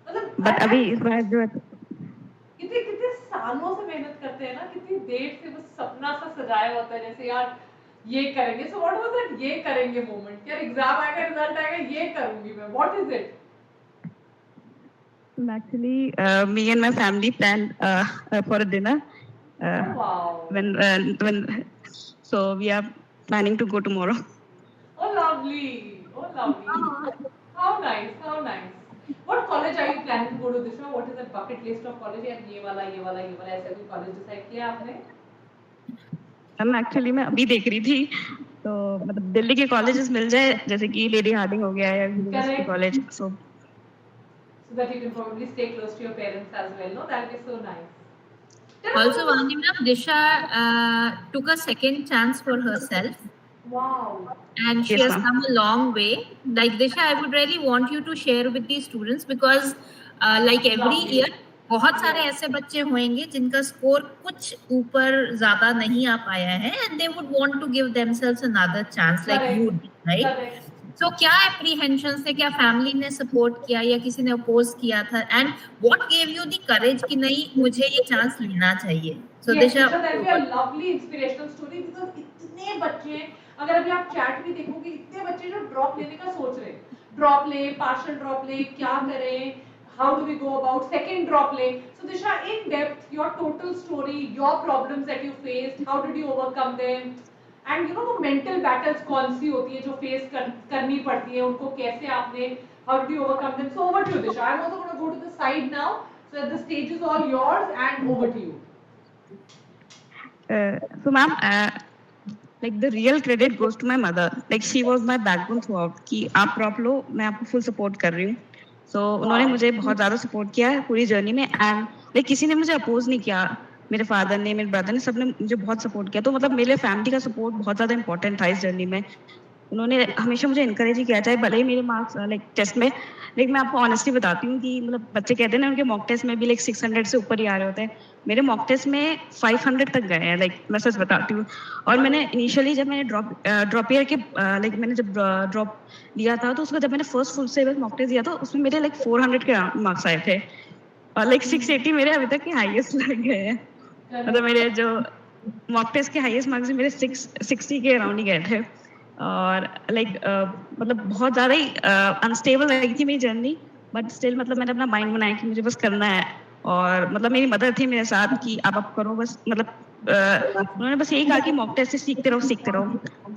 मतलब बट अभी इस बार जो है कितने कितने सालों से मेहनत करते हैं ना, कितनी देर से बस सपना सा सजाया होता है जैसे यार ये करेंगे। सो व्हाट वाज दैट ये करेंगे मोमेंट? यार एग्जाम आएगा, रिजल्ट आएगा, ये करूंगी मैं। What is it? actually me and my family planned for a dinner Oh wow. when so we are planning to go tomorrow. Oh lovely. Oh lovely. How nice, how nice. What college are you planning to go to, Disha? What is the bucket list of college? यार ये वाला ये वाला ये वाला ऐसा कोई college decide किया आपने? हम एक्चुअली मैं अभी देख रही थी तो मतलब दिल्ली के कॉलेजेस मिल जाए जैसे कि लेडी हार्डिंग हो गया या university college, so that you can probably stay close to your parents as well. No, that is so nice. also Vani ma'am, Disha took a second chance for herself. Wow. And she Yes, has ma'am. come a long way. Like Disha, I would really want you to share with the students because like every Lovely. year बहुत सारे ऐसे बच्चे होंगे जिनका score कुछ ऊपर ज्यादा नहीं आ पाया है and they would want to give themselves another chance like Correct. you did, right? Correct. So क्या apprehensions थे, क्या फैमिली ने सपोर्ट किया या किसी ने अपोज किया था, and what gave you the courage कि नहीं मुझे ये चांस लेना चाहिए? So Yes, Disha, Disha, that will be a lovely inspirational story because इतने बच्चे, अगर अभी आप चैट भी देखोगे, इतने बच्चे जो ड्रॉप लेने का सोच रहे हैं, ड्रॉप ले, पार्शियल ड्रॉप ले, क्या करें, how do we go about, second drop ले. So Disha, in depth, your total story, your problems that you faced, how did you overcome them, and you know वो mental battles कौन सी होती है जो face करनी पड़ती है, उनको कैसे आपने, how did you overcome them? So over to you, Disha. I'm also going to go to the side now, so that the stage is all yours, and over to you. So ma'am, like the real credit goes to my mother. Like she was my backbone throughout कि आप drop लो, मैं आपको full support कर रही हूँ. So उन्होंने मुझे बहुत ज़्यादा सपोर्ट किया है पूरी जर्नी में एंड लाइक किसी ने मुझे अपोज नहीं किया. मेरे फादर ने, मेरे ब्रदर ने, सबने मुझे बहुत सपोर्ट किया. तो मतलब मेरे फैमिली का सपोर्ट बहुत ज़्यादा इंपॉर्टेंट था इस जर्नी में. उन्होंने हमेशा मुझे इनकरेज ही किया, चाहे भले ही मेरे मार्क्स लाइक टेस्ट में, लेकिन मैं आपको ऑनेस्टली बताती हूँ कि मतलब बच्चे कहते हैं ना उनके मॉक टेस्ट में भी लाइक 600 से ऊपर ही आ रहे होते हैं. मेरे मॉक टेस्ट में 500 तक गए हैं, लाइक मैं सच बताती हूँ. और मैंने इनिशियली जब मैंने ड्रॉप ईयर के लाइक मैंने जब ड्रॉप लिया था तो उसको जब मैंने first full syllabus mock test दिया था उसमें मेरे लाइक 400 के मार्क्स आए थे और लाइक 680 मेरे अभी तक के हाईएस्ट लग गए हैं. मतलब मेरे जो मॉक टेस्ट के हाईएस्ट मार्क्स मेरे 660 के अराउंड ही गए थे. और लाइक मतलब बहुत ज़्यादा ही अनस्टेबल लगी थी मेरी जर्नी, बट स्टिल मतलब मैंने अपना माइंड बनाया कि मुझे बस करना है. और मतलब मेरी मदर थी मेरे साथ कि आप करो बस. मतलब उन्होंने बस यही कहा कि मॉक टेस्ट से सीखते रहो.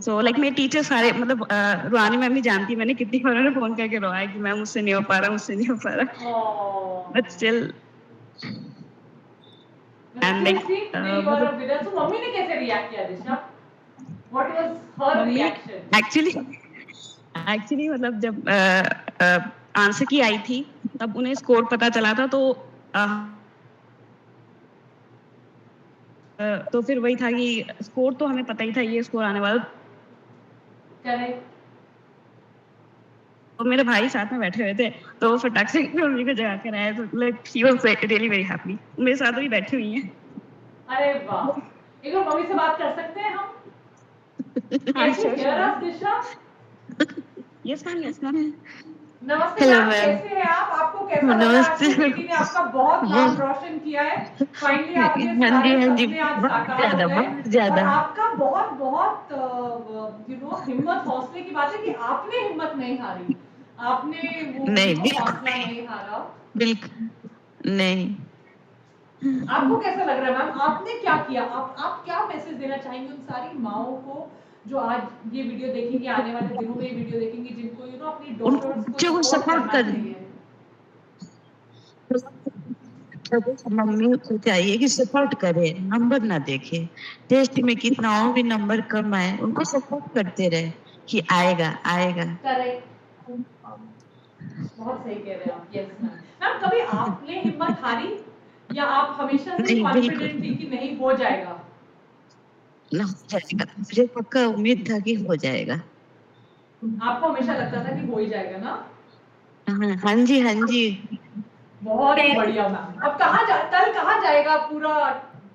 सो लाइक मेरे टीचर सारे मतलब रुहानी मैम भी जानती, मैंने कितनी बार उन्होंने फोन करके रोया कि मैम मुझसे नहीं हो पा रहा, बट स्टिल एंड लाइक मतलब मम्मी ने कैसे रिएक्ट किया दिशा? What was her reaction? Actually मतलब जब आंसर की आई थी तब उन्हें स्कोर पता चला था तो फिर वही था कि स्कोर तो हमें पता ही था ये स्कोर आने वाला. करेक्ट. तो मेरे भाई साथ में बैठे हुए थे तो वो फटाक से मम्मी को जगा कर आया. तो like she was really very happy. मेरे साथ भी बैठी हुई हैं. अरे वाह. एक बार मम्मी से बात कर सकते हैं हम? कैसे हेयर अप दिशा? Yes ma'am. नमस्ते मैम, कैसे हैं आप? आपको कैसा लगा आपकी बेटी ने आपका बहुत नाम रोशन किया है? फाइनली आपके सारे सपने आज साकार हो गए. और आपका बहुत बहुत यू नो हिम्मत, हौसले की बात है कि आपने हिम्मत नहीं हारी, आपने वो हौसला नहीं हारा. बिल्कुल नहीं. आपको कैसा लग रहा है मैम? आपने क्या किया? आप क्या मैसेज देना चाहेंगे उन सारी माओं को जो आज ये वीडियो देखेंगे, आने वाले दिनों में ये वीडियो देखेंगे, जिनको यू नो अपनी डॉटर्स को सपोर्ट करना चाहिए? मम्मी को चाहिए कि सपोर्ट करे, नंबर ना देखे. टेस्ट में कितना हो भी नंबर कम आए उनको सपोर्ट करते रहे कि आएगा. करेक्ट. बहुत सही कह रहे हैं आप. Yes ma'am. मैम कभी आपने हिम्मत हारी या आप हमेशा से कॉन्फिडेंट थी कि नहीं हो जाएगा? ना हो जाएगा, मुझे पक्का उम्मीद था कि हो जाएगा। आपको हमेशा लगता था कि हो ही जाएगा ना? हाँ जी, हाँ जी। बहुत बढ़िया मैम। अब कल कहाँ जाएगा पूरा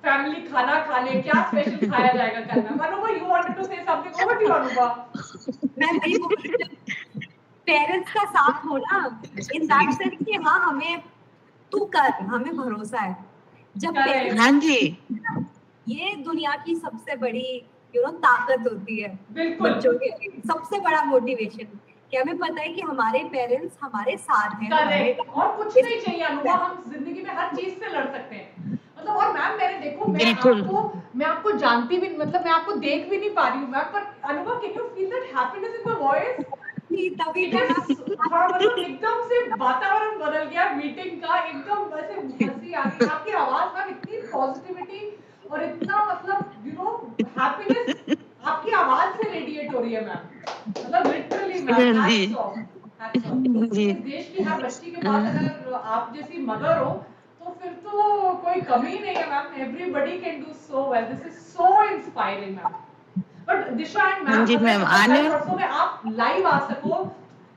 फैमिली खाना खाने? क्या स्पेशल खाया जाएगा कल ma'am? Anubha, you wanted to say something? Over to you, Anubha. मैं वही बोल रही हूँ, पेरेंट्स का साथ होना इन दैट सेंस कि हाँ हमें तू कर, हमें भरोसा है। जब Correct. हाँ जी, ये दुनिया की सबसे बड़ी ताकत होती है बिल्कुल। बच्चों के लिए, सबसे बड़ा मोटिवेशन कि हमें पता है कि हमारे पेरेंट्स हमारे साथ हैं। करेक्ट। और कुछ नहीं चाहिए अनुभव, हम जिंदगी में हर चीज से लड़ सकते हैं। मतलब और मैम मैंने देखो, मैं आपको जानती भी, मतलब मैं आपको देख भी नहीं पा रही हूँ मैम, पर अनुभव, can you feel that happiness in the voice? तभी हाँ, मतलब एकदम से वातावरण बदल गया मीटिंग का, एकदम वैसे हंसी आ गई। आपकी आवाज मैम इतनी पॉजिटिविटी और इतना मतलब हैप्पीनेस आपकी आवाज से रेडिएट हो रही है मैम। मतलब literally ma'am, hats off, hats off. इस देश की हर बच्ची के पास अगर आप जैसी मदर हो तो फिर तो कोई कमी नहीं है ma'am. Everybody can do so well. This is so inspiring ma'am. But Disha and ma'am, अगर कल परसों में आप लाइव आ सको,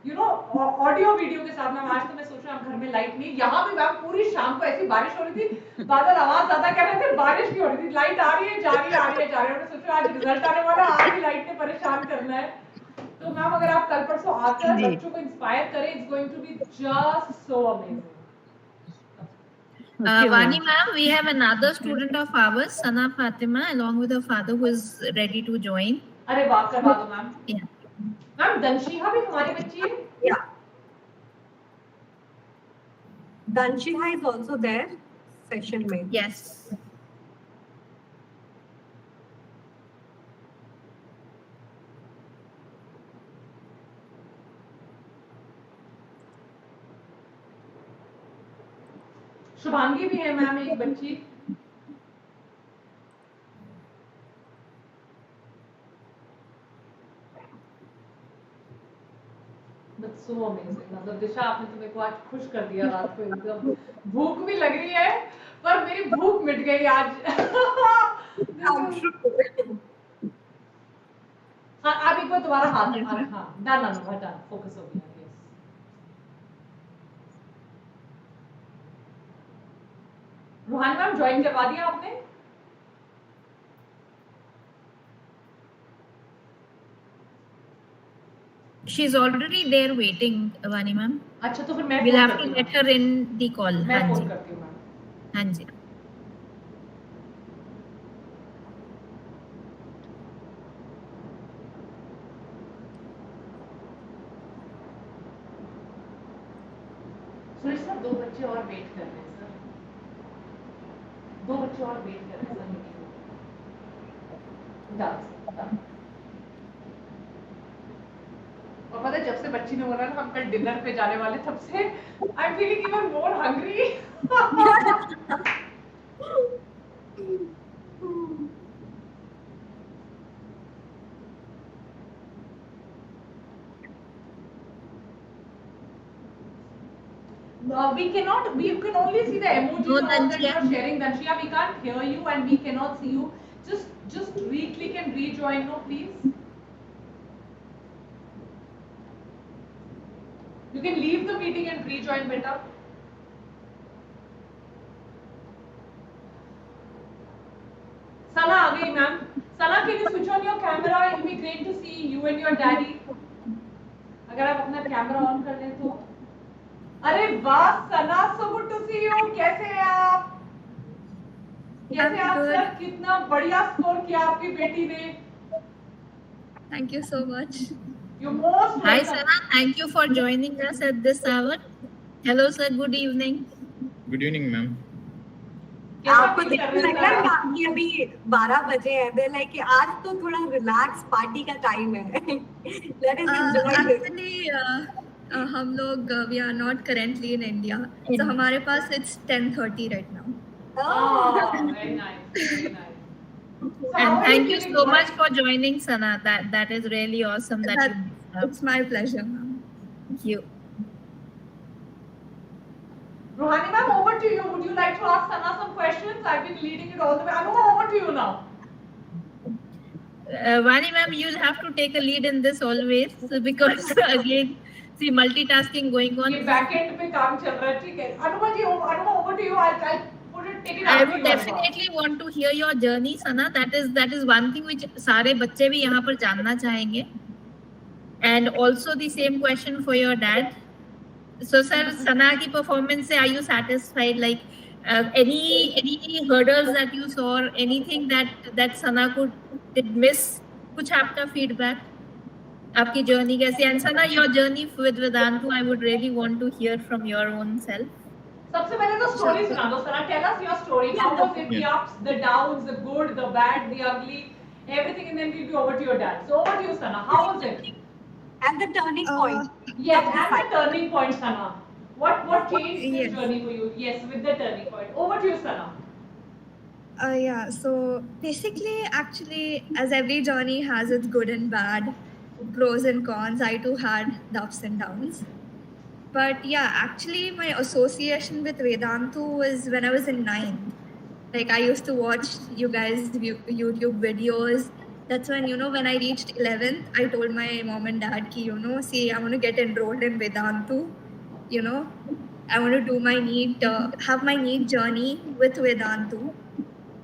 ऑडियो वीडियो के साथ मैम। आज तो मैं सोच रहा हूँ घर में लाइट नहीं, यहाँ भी मैम पूरी शाम को ऐसी बारिश हो रही थी, बादल आवाज ज्यादा कह रहे थे, बारिश नहीं हो रही थी, लाइट आ रही है जा रही है, आ रही है जा रही है। मैं सोच रहा हूँ आज रिजल्ट आने वाला, आज ही लाइट ने परेशान करना है। तो मैम अगर आप कल परसों आकर बच्चों को इंस्पायर करें, it's going to be just so amazing. Vani ma'am, we have another student of ours, Sana Fatima, along with her father, who is ready to join. अरे वाह, करवा दो मैम। मैम दंशिहा भी हमारी बच्ची है? Yeah. Danshiha is also there session में। Yes. Shubhangi भी है मैम, एक बच्ची। That's so amazing। मतलब दिशा, आपने तो मेरे को आज खुश कर दिया रात को एकदम। भूख भी लग रही है, पर मेरी भूख मिट गई आज। हाँ, आप एक बार दोबारा हाथ, हाँ डन, फोकस हो गया। रूहानी मैम ज्वाइन करवा दिया आपने? She's already there waiting, Vani ma'am. अच्छा, तो फिर मैं we'll have to let her in the call। मैं फोन करती हूँ मैम। हाँ जी। सुरेश सर, 2 बच्चे और वेट कर रहे हैं सर, 2 बच्चे और वेट कर रहे हैं सर मीटिंग में। और पता है, जब से बच्ची ने बोला ना हम कल डिनर पे जाने वाले, तब से I am feeling even more hungry. We can only see the emojis that you are sharing, Danshiya. We can't hear you and we cannot see you. Just re-click and rejoin, no please. You can leave the meeting and rejoin, beta. Sana आ गई ma'am. Sana, can you switch on your camera? It will be great to see you and your daddy. अगर आप अपना camera on कर लें तो। अरे वाह सना, so good to see you। कैसे हैं आप? कैसे आप सर? कितना बढ़िया स्कोर किया आपकी बेटी ने। Thank you so much। You're most welcome। Hi Sana, thank you for joining us at this hour। Hello sir, good evening। Good evening ma'am। आपको देखने लग रहा है कि अभी 12 बजे हैं, दे लाइक कि आज तो थोड़ा रिलैक्स पार्टी का टाइम है। Let us enjoy. एक्चुअली हम लोग we are not currently in India, तो हमारे पास it's 10:30 right now. Very nice, very nice। And thank you so much for joining, Sana. That is really awesome that you It's my pleasure, ma'am। Thank you। Ruhani ma'am, over to you। Would you like to ask Sana some questions? I've been leading it all the way। Anuma, over to you now। Vani ma'am, you'll have to take a lead in this always because again, see multitasking going on. ये back end पे काम चल रहा है, ठीक है? Anuma ji, Anuma, over to you. I'll put it, take it I after would you, Anuma. definitely want to hear your journey, Sana. That is one thing which सारे बच्चे भी यहाँ पर जानना चाहेंगे. And also the same question for your dad. So, sir, Sana की performance से are you satisfied? Like any hurdles that you saw, or anything that Sana did miss? कुछ आपका feedback? आपकी journey कैसी? And Sana, your journey with Vedantu, I would really want to hear from your own self. सबसे पहले तो story सुना दो, Sana. Tell us your story. How was it? The ups, the downs, the good, the bad, the ugly, everything, and then we'll be over to your dad. So over to you, Sana. How was it? And the turning point. Yes, and the turning point, Sana. What changed this journey for you? Yes, with the turning point. Over to you, Sana. Yeah, so basically, actually, as every journey has its good and bad, pros and cons, I too had the ups and downs. But yeah, actually, my association with Vedantu was when I was in 9th. Like, I used to watch you guys' YouTube videos. That's when, when I reached 11th, I told my mom and dad, see, I want to get enrolled in Vedantu. I want to do my NEET, have my NEET journey with Vedantu.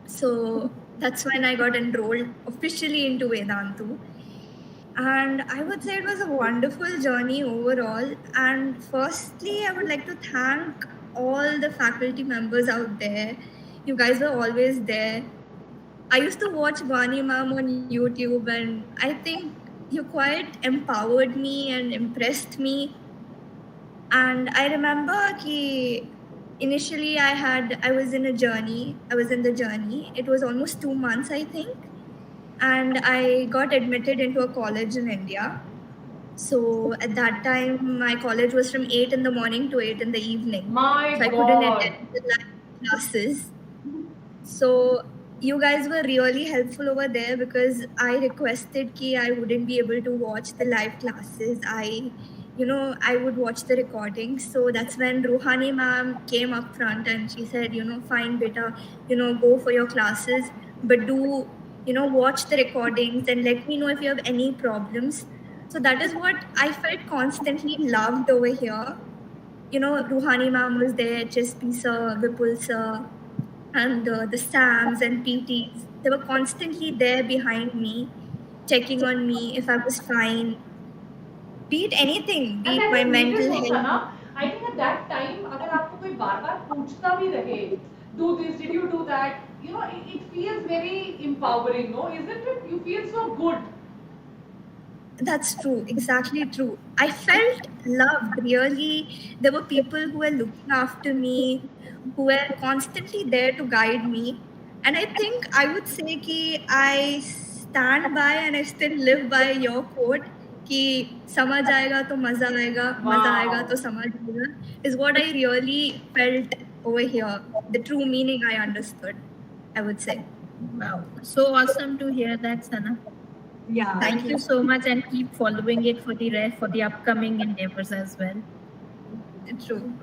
So that's when I got enrolled officially into Vedantu. And I would say it was a wonderful journey overall. And firstly, I would like to thank all the faculty members out there. You guys were always there. I used to watch Vani ma'am on YouTube, and I think you quite empowered me and impressed me. And I remember that initially I was in the journey. It was almost 2 months, I think. And I got admitted into a college in India. So at that time, my college was from 8 in the morning to 8 in the evening. So I couldn't attend the live classes. So you guys were really helpful over there because I requested that I wouldn't be able to watch the live classes. I would watch the recordings. So that's when Ruhani ma'am came up front and she said, fine, beta, go for your classes, but do, watch the recordings and let me know if you have any problems. So that is what I felt constantly loved over here. Ruhani ma'am was there, HSP sir, Vipul sir, and the Sams and PTs. They were constantly there behind me, checking on me if I was fine. Be it anything, be it my mental health. I think at that time, अगर आपको कोई बार-बार पूछता भी रहे, do this, did you do that? It feels very empowering, no? Isn't it? You feel so good. That's true, exactly true. I felt loved, really. There were people who were looking after me, who were constantly there to guide me. And I think I would say that I stand by and I still live by your quote, कि समझ आएगा तो मजा आएगा, मजा आएगा तो समझ आएगा, is what I really felt over here. The true meaning I understood, I would say. Wow, so awesome to hear that, Sana. Yeah. Thank you so much, and keep following it for the upcoming endeavors as well. True.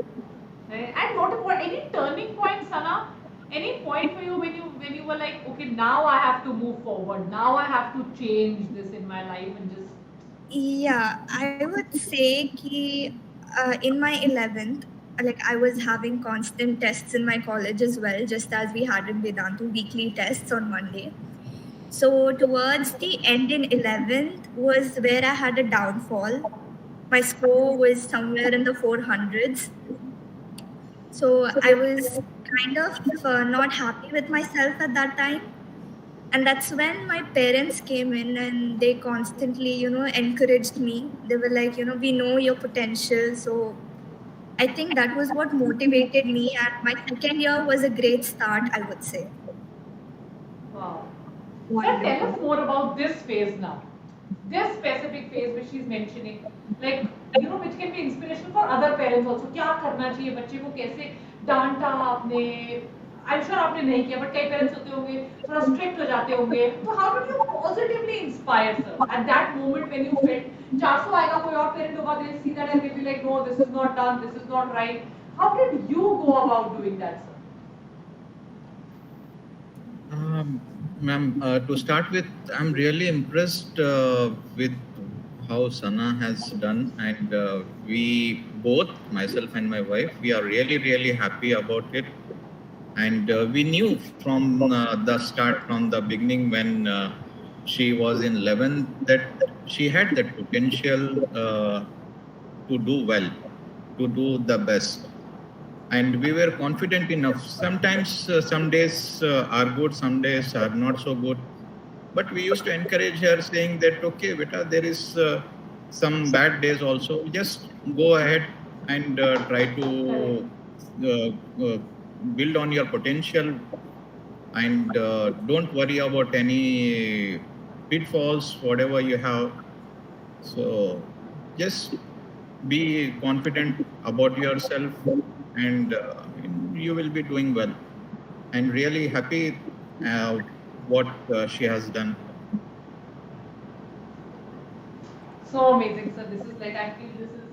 And what about any turning point, Sana? Any point for you when you were like, okay, now I have to move forward. Now I have to change this in my life and just. Yeah, I would say that in my 11th, like I was having constant tests in my college as well, just as we had in Vedantu, weekly tests on Monday. So towards the end in 11th was where I had a downfall. My score was somewhere in the 400s. So I was kind of not happy with myself at that time. And that's when my parents came in and they constantly, encouraged me. They were like, we know your potential. So I think that was what motivated me. And my second year was a great start, I would say. Wow. Now tell us more about this phase now. This specific phase which she's mentioning. Like, which can be inspirational for other parents also. क्या करना चाहिए बच्चे को कैसे डांटा आपने I'm sure आपने नहीं किया, but कई parents होते होंगे थोड़ा strict हो जाते होंगे. So how did you positively inspire sir at that moment when you felt 400 आएगा कोई और parent होगा, they'll see that and they'll be like, no, this is not done, this is not right. How did you go about doing that, sir? Ma'am, to start with, I'm really impressed with how Sana has done, and we both, myself and my wife, we are really, really happy about it. And we knew from the start, from the beginning, when she was in 11th, that she had that potential to do well, to do the best. And we were confident enough. Sometimes some days are good, some days are not so good. But we used to encourage her, saying that, okay, beta, there is some bad days also. Just go ahead and try to build on your potential, and don't worry about any pitfalls, whatever you have. So just be confident about yourself, and you will be doing well. And really happy what she has done. So amazing, sir. This is like, I feel this is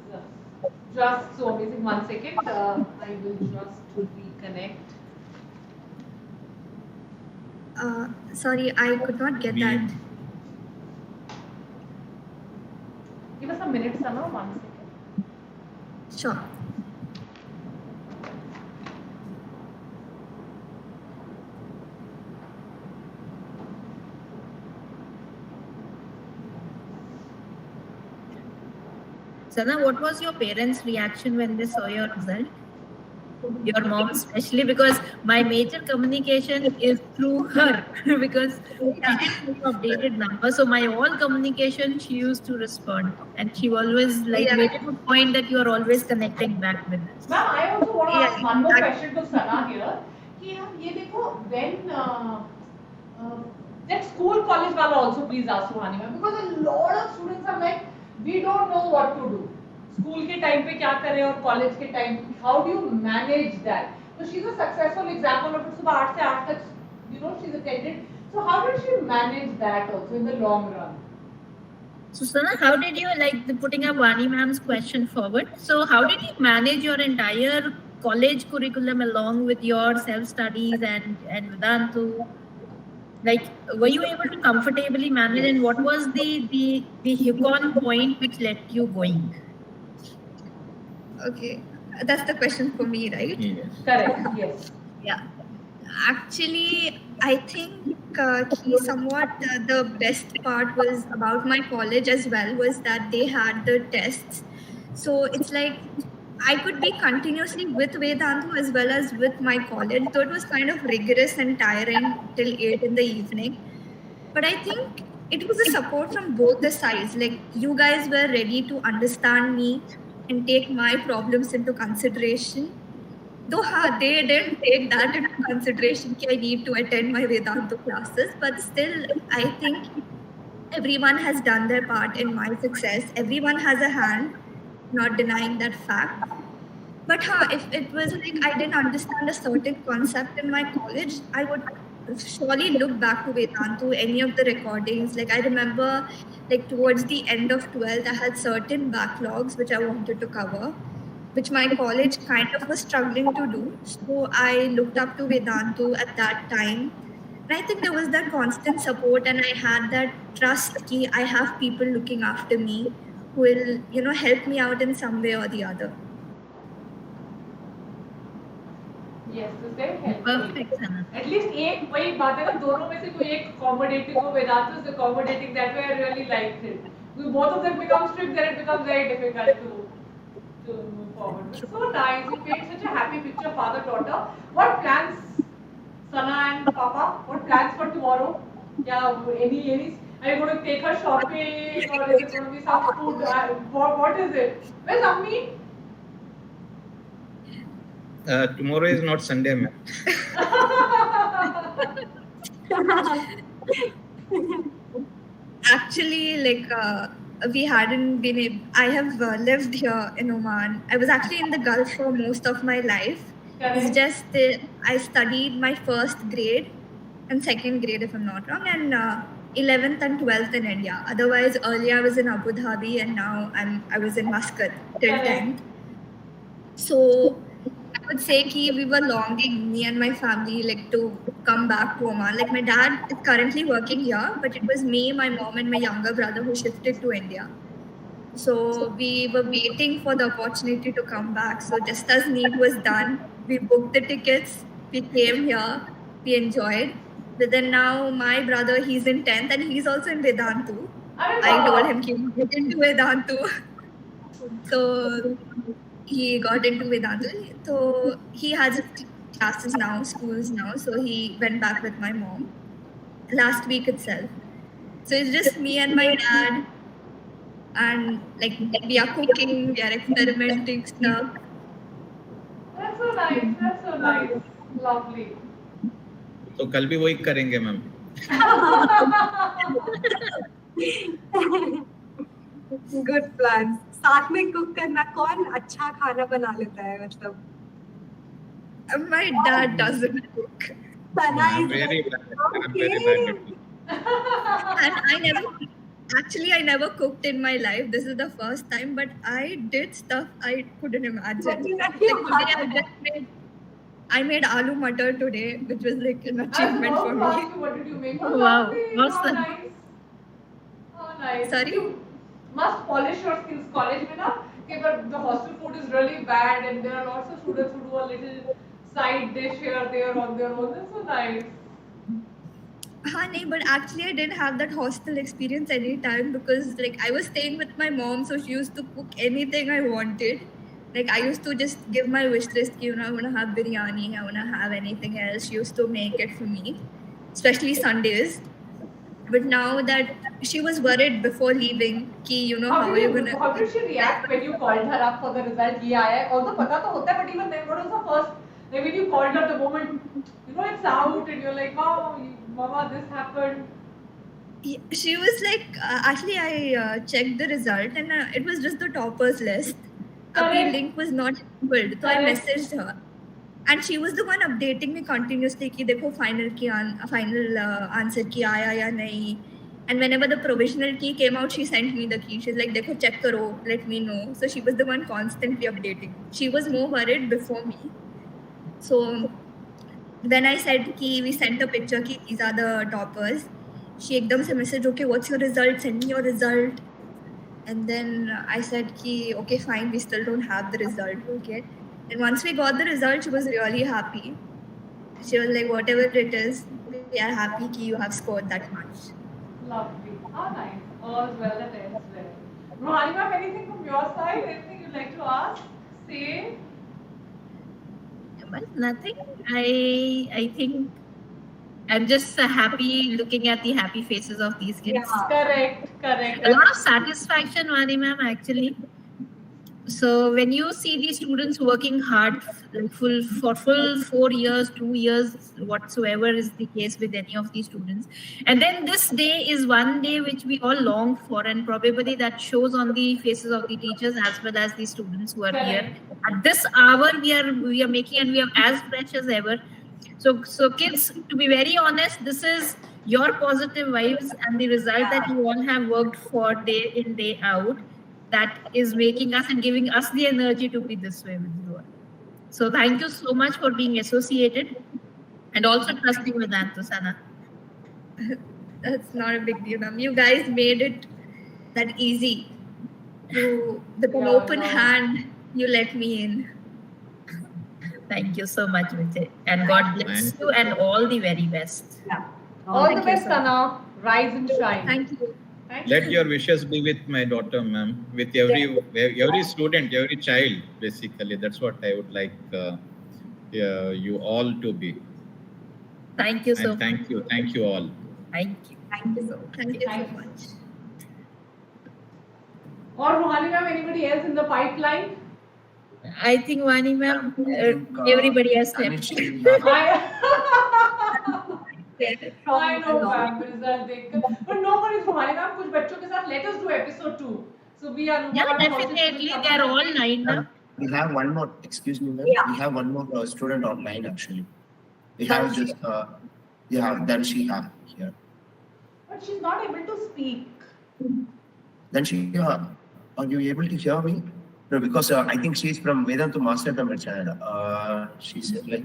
just so amazing. 1 second. I will just reconnect. Sorry, I could not get that. Give us a minute, Sana. 1 second. Sure. Sana, what was your parents' reaction when they saw your result? Your mom especially, because my major communication is through her because I didn't have updated number. So my all communication, she used to respond, and she always made it a point that you are always connecting back with us. Ma'am, I also want to ask one more question to Sana here. कि हम ये देखो, when that school college वाला also please ask Suhani ma'am, because a lot of students are like, we don't know what to do. School के time पे क्या करें और कॉलेज के time, how do you manage that? So she's a successful example of it. सुबह 8 से 8 तक, she's attended. So how did she manage that also in the long run? So Sana, how did you, putting up Vani ma'am's question forward, so how did you manage your entire college curriculum along with your self-studies and Vedantu? Were you able to comfortably manage, and what was the hook-on point which let you going? Okay, that's the question for me, right? Yes. Correct, yes. Yeah. Actually, I think somewhat the best part was about my college as well, was that they had the tests. So it's like I could be continuously with Vedantu as well as with my college. So it was kind of rigorous and tiring till 8 in the evening. But I think it was a support from both the sides. Like, you guys were ready to understand me and take my problems into consideration. Though they didn't take that into consideration, I need to attend my Vedantu classes, but still, I think everyone has done their part in my success. Everyone has a hand, not denying that fact. But if it was like I didn't understand a certain concept in my college, I would surely look back to Vedantu, any of the recordings. Like, I remember, towards the end of 12th, I had certain backlogs which I wanted to cover, which my college kind of was struggling to do. So I looked up to Vedantu at that time. And I think there was that constant support, and I had that trust that I have people looking after me who will, help me out in some way or the other. Yes, this is very helpful. Perfect, Sana. At least एक वही बात है ना, दोनों में से कोई एक accommodating हो. Vedantu is accommodating. That way I really liked it. When both of them become strict, then it becomes very difficult to move forward. But so nice. You paint such a happy picture, father daughter. What plans, Sana and Papa? What plans for tomorrow? Yeah, any? Are you going to take her shopping, or is it going to be some food? What is it? Where's Ammi? Tomorrow is not Sunday, ma'am. Actually, we hadn't been able, I have lived here in Oman. I was actually in the Gulf for most of my life. It's just I studied my first grade and second grade, if I'm not wrong, and 11th and 12th in India. Otherwise, earlier I was in Abu Dhabi, and now I was in Muscat till 10th. So I would say ki we were longing, me and my family, like to come back to Oman. Like my dad is currently working here, but it was me, my mom, and my younger brother who shifted to India. So we were waiting for the opportunity to come back. So just as NEET was done, we booked the tickets, we came here, we enjoyed. But then now my brother, he's in 10th and he's also in Vedantu. I told him to get into Vedantu. So he got into Vedantu. So he has classes now, schools now. So he went back with my mom last week itself. So it's just me and my dad, and like we are cooking, we are experimenting stuff. That's so nice. That's so nice. Lovely. तो कल भी वही करेंगे ma'am. Good plans. साथ में cook करना, कौन अच्छा खाना बना लेता है मतलब? My dad doesn't cook. Sana I'm is very like, bad. I'm very bad at it. And I never cooked in my life. This is the first time, but I did stuff I couldn't imagine. Like today I made aloo matar today, which was like an achievement for me. What did you make? Oh, wow. How Awesome. nice. How nice. Sorry? You must polish your skills college mein na. Okay, but the hostel food is really bad and there are lots of students who do a little side dish here there on their own. That's so nice. Nahi, but actually I didn't have that hostel experience any time because like I was staying with my mom, so she used to cook anything I wanted. Like I used to just give my wish list, I want to have biryani, I want to have anything else. She used to make it for me, especially Sundays. But now that she was worried before leaving, how are you gonna? How did she react when you called her up for the result? ये आया है. Although पता तो होता है, but even then, what was the first? Like when you called her, the moment it's out, and you're like, Mama, this happened. She was like, actually, I checked the result, and it was just the toppers list. The link was not enabled, so I messaged her. And she was the one updating me continuously कि देखो final answer की आया या नहीं. And whenever the provisional key came out, she sent me the key. She's like, देखो check करो, let me know. So she was the one constantly updating. She was more worried before me. So then I said कि we sent a picture कि these are the toppers. She एकदम से message, okay, what's your result? Send me your result. And then I said कि okay, fine, we still don't have the result. Okay. And once we got the result, she was really happy. She was like, whatever it is, we are happy that you have scored that much. Lovely. Oh, nice. All's well that ends well. Rohani ma'am, anything from your side? Anything you'd like to ask? Say? Well, nothing. I think I'm just happy looking at the happy faces of these kids. Yeah. Correct. A lot of satisfaction, Vani ma'am, actually. So when you see these students working hard for full 4 years, 2 years, whatsoever is the case with any of these students, and then this day is one day which we all long for, and probably that shows on the faces of the teachers as well as the students who are here. At this hour, we are making, and we are as fresh as ever. So kids, to be very honest, this is your positive vibes and the result that you all have worked for day in, day out, that is making us and giving us the energy to be this way with you all. So thank you so much for being associated and also trusting Vedantu, Sana. That's not a big deal, ma'am. You guys made it that easy. With an open hand, you let me in. Thank you so much, Vijay. And God bless you and all the very best. Yeah. All the best, Sana. Rise and shine. Thank you. Let your wishes be with my daughter, ma'am. With every student, every child, basically. That's what I would like you all to be. Thank you so much. Thank you all. Thank you. Thank you so much. Or Rohani ma'am, anybody else in the pipeline? I think Vani ma'am, everybody has left. I know ma'am, result देखकर. But no worries, Rohani ma'am, कुछ बच्चों के साथ let us do episode 2. So we are. Yeah, definitely. They are all lined up. We have one more. Excuse me, ma'am. Yeah. We have one more student online actually. We have just Then she have here. But she's not able to speak. Then she are you able to hear me? No, because I think she's from Vedantu Master Tamil channel. She's like,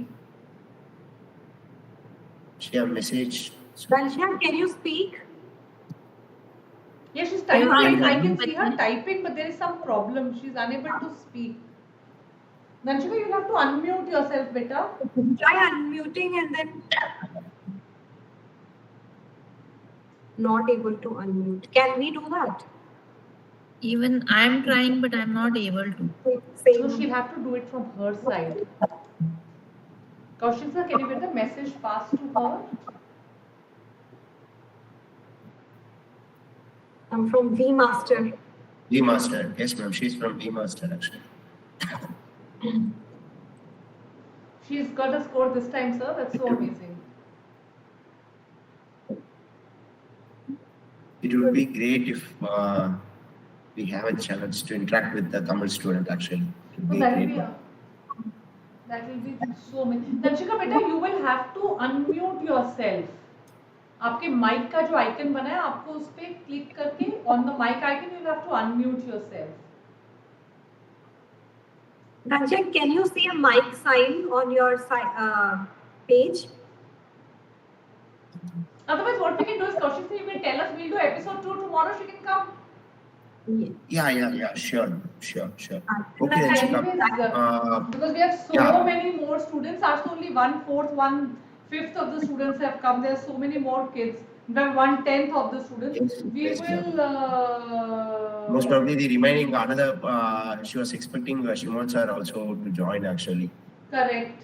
she have message. Dansha, can you speak? Yeah, she's typing. I can see her typing, but there is some problem. She's unable to speak. Nanshika, you'll have to unmute yourself, beta. Try unmuting and then not able to unmute. Can we do that? Even I'm trying, but I'm not able to. So she'll have to do it from her side. Kaushik sir, can you get the message passed to her? I'm from V Master. V Master, yes, ma'am. She's from V Master actually. She's got a score this time, sir. That's so amazing. It would be great if we have a chance to interact with the Tamil student actually. So that will be so many. Nanshika, beta, you will have to unmute yourself. आपके mic का जो icon बना है आपको उस पे click करके on the mic icon you will have to unmute yourself. Dansha, can you see a mic sign on your page? Otherwise, what we can do is, Kaushik, you can tell us. We'll do episode 2 tomorrow. She can come. Yeah, sure. Okay, Nanshika. Because we have so many more students. After only 1/4, 1/5 of the students have come. There are so many more kids. In fact, 1/10 of the students. We will. Most probably the remaining another. She was expecting Shimon sir also to join actually. Correct.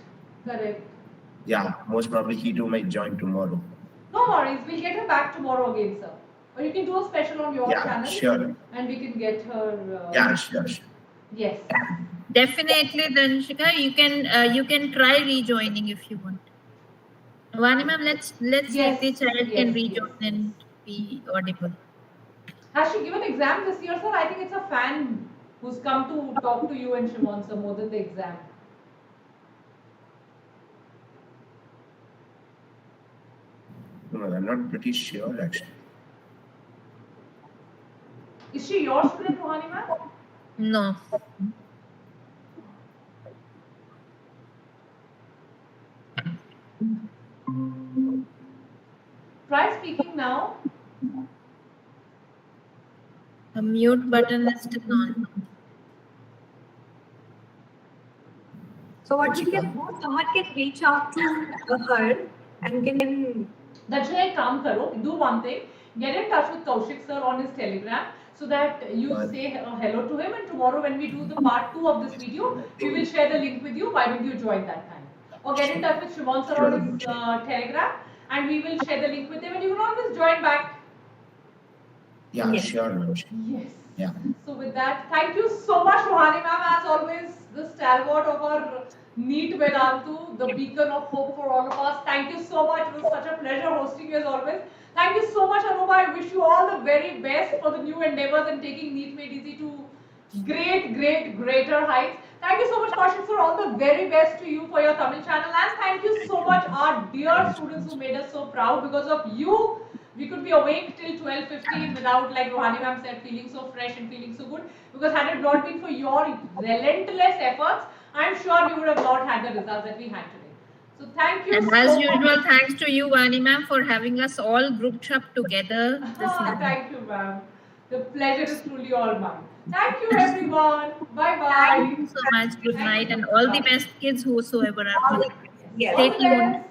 Yeah, most probably he too might join tomorrow. No worries. We'll get her back tomorrow again, sir. Or you can do a special on your channel. Sure. And we can get her. Sure. Yes. Definitely, Danshika, you can try rejoining if you want. Vani ma'am, let's see if the child can rejoin and be audible. Has she given exam this year, sir? I think it's a fan who's come to talk to you and Shimon, sir, more than the exam. No, I'm not pretty sure actually. Is she your student, Rohani ma'am? No. Try speaking now. The mute button is still on. So what we can do, someone can reach out to her and can. That's why काम करो. Do one thing. Get in touch with Kaushik sir on his Telegram so that you say hello to him. And tomorrow when we do the part 2 of this video, we will share the link with you. Why don't you join that time? Or get in touch with Shimon sir on his Telegram and we will share the link with him and you can always join back. Yeah, sure. Yes. Yeah. So with that, thank you so much, Rohani ma'am, as always, the stalwart of our NEET Vedantu, the beacon of hope for all of us. Thank you so much. It was such a pleasure hosting you as always. Thank you so much, Anuba. I wish you all the very best for the new endeavors and taking NEET Made Easy to greater heights. Thank you so much, Kaushik, for all the very best to you for your Tamil channel. And thank you so much, our dear students who made us so proud. Because of you, we could be awake till 12:15 without, like Rohani ma'am said, feeling so fresh and feeling so good. Because had it not been for your relentless efforts, I'm sure we would have not had the results that we had today. So thank you. And as usual, thanks to you, Vani ma'am, for having us all grouped up together this evening. Thank you, ma'am. The pleasure is truly all mine. Thank you, everyone. Bye-bye. Thank you so much. Good night. And all the best kids whosoever are. Yes. Stay tuned.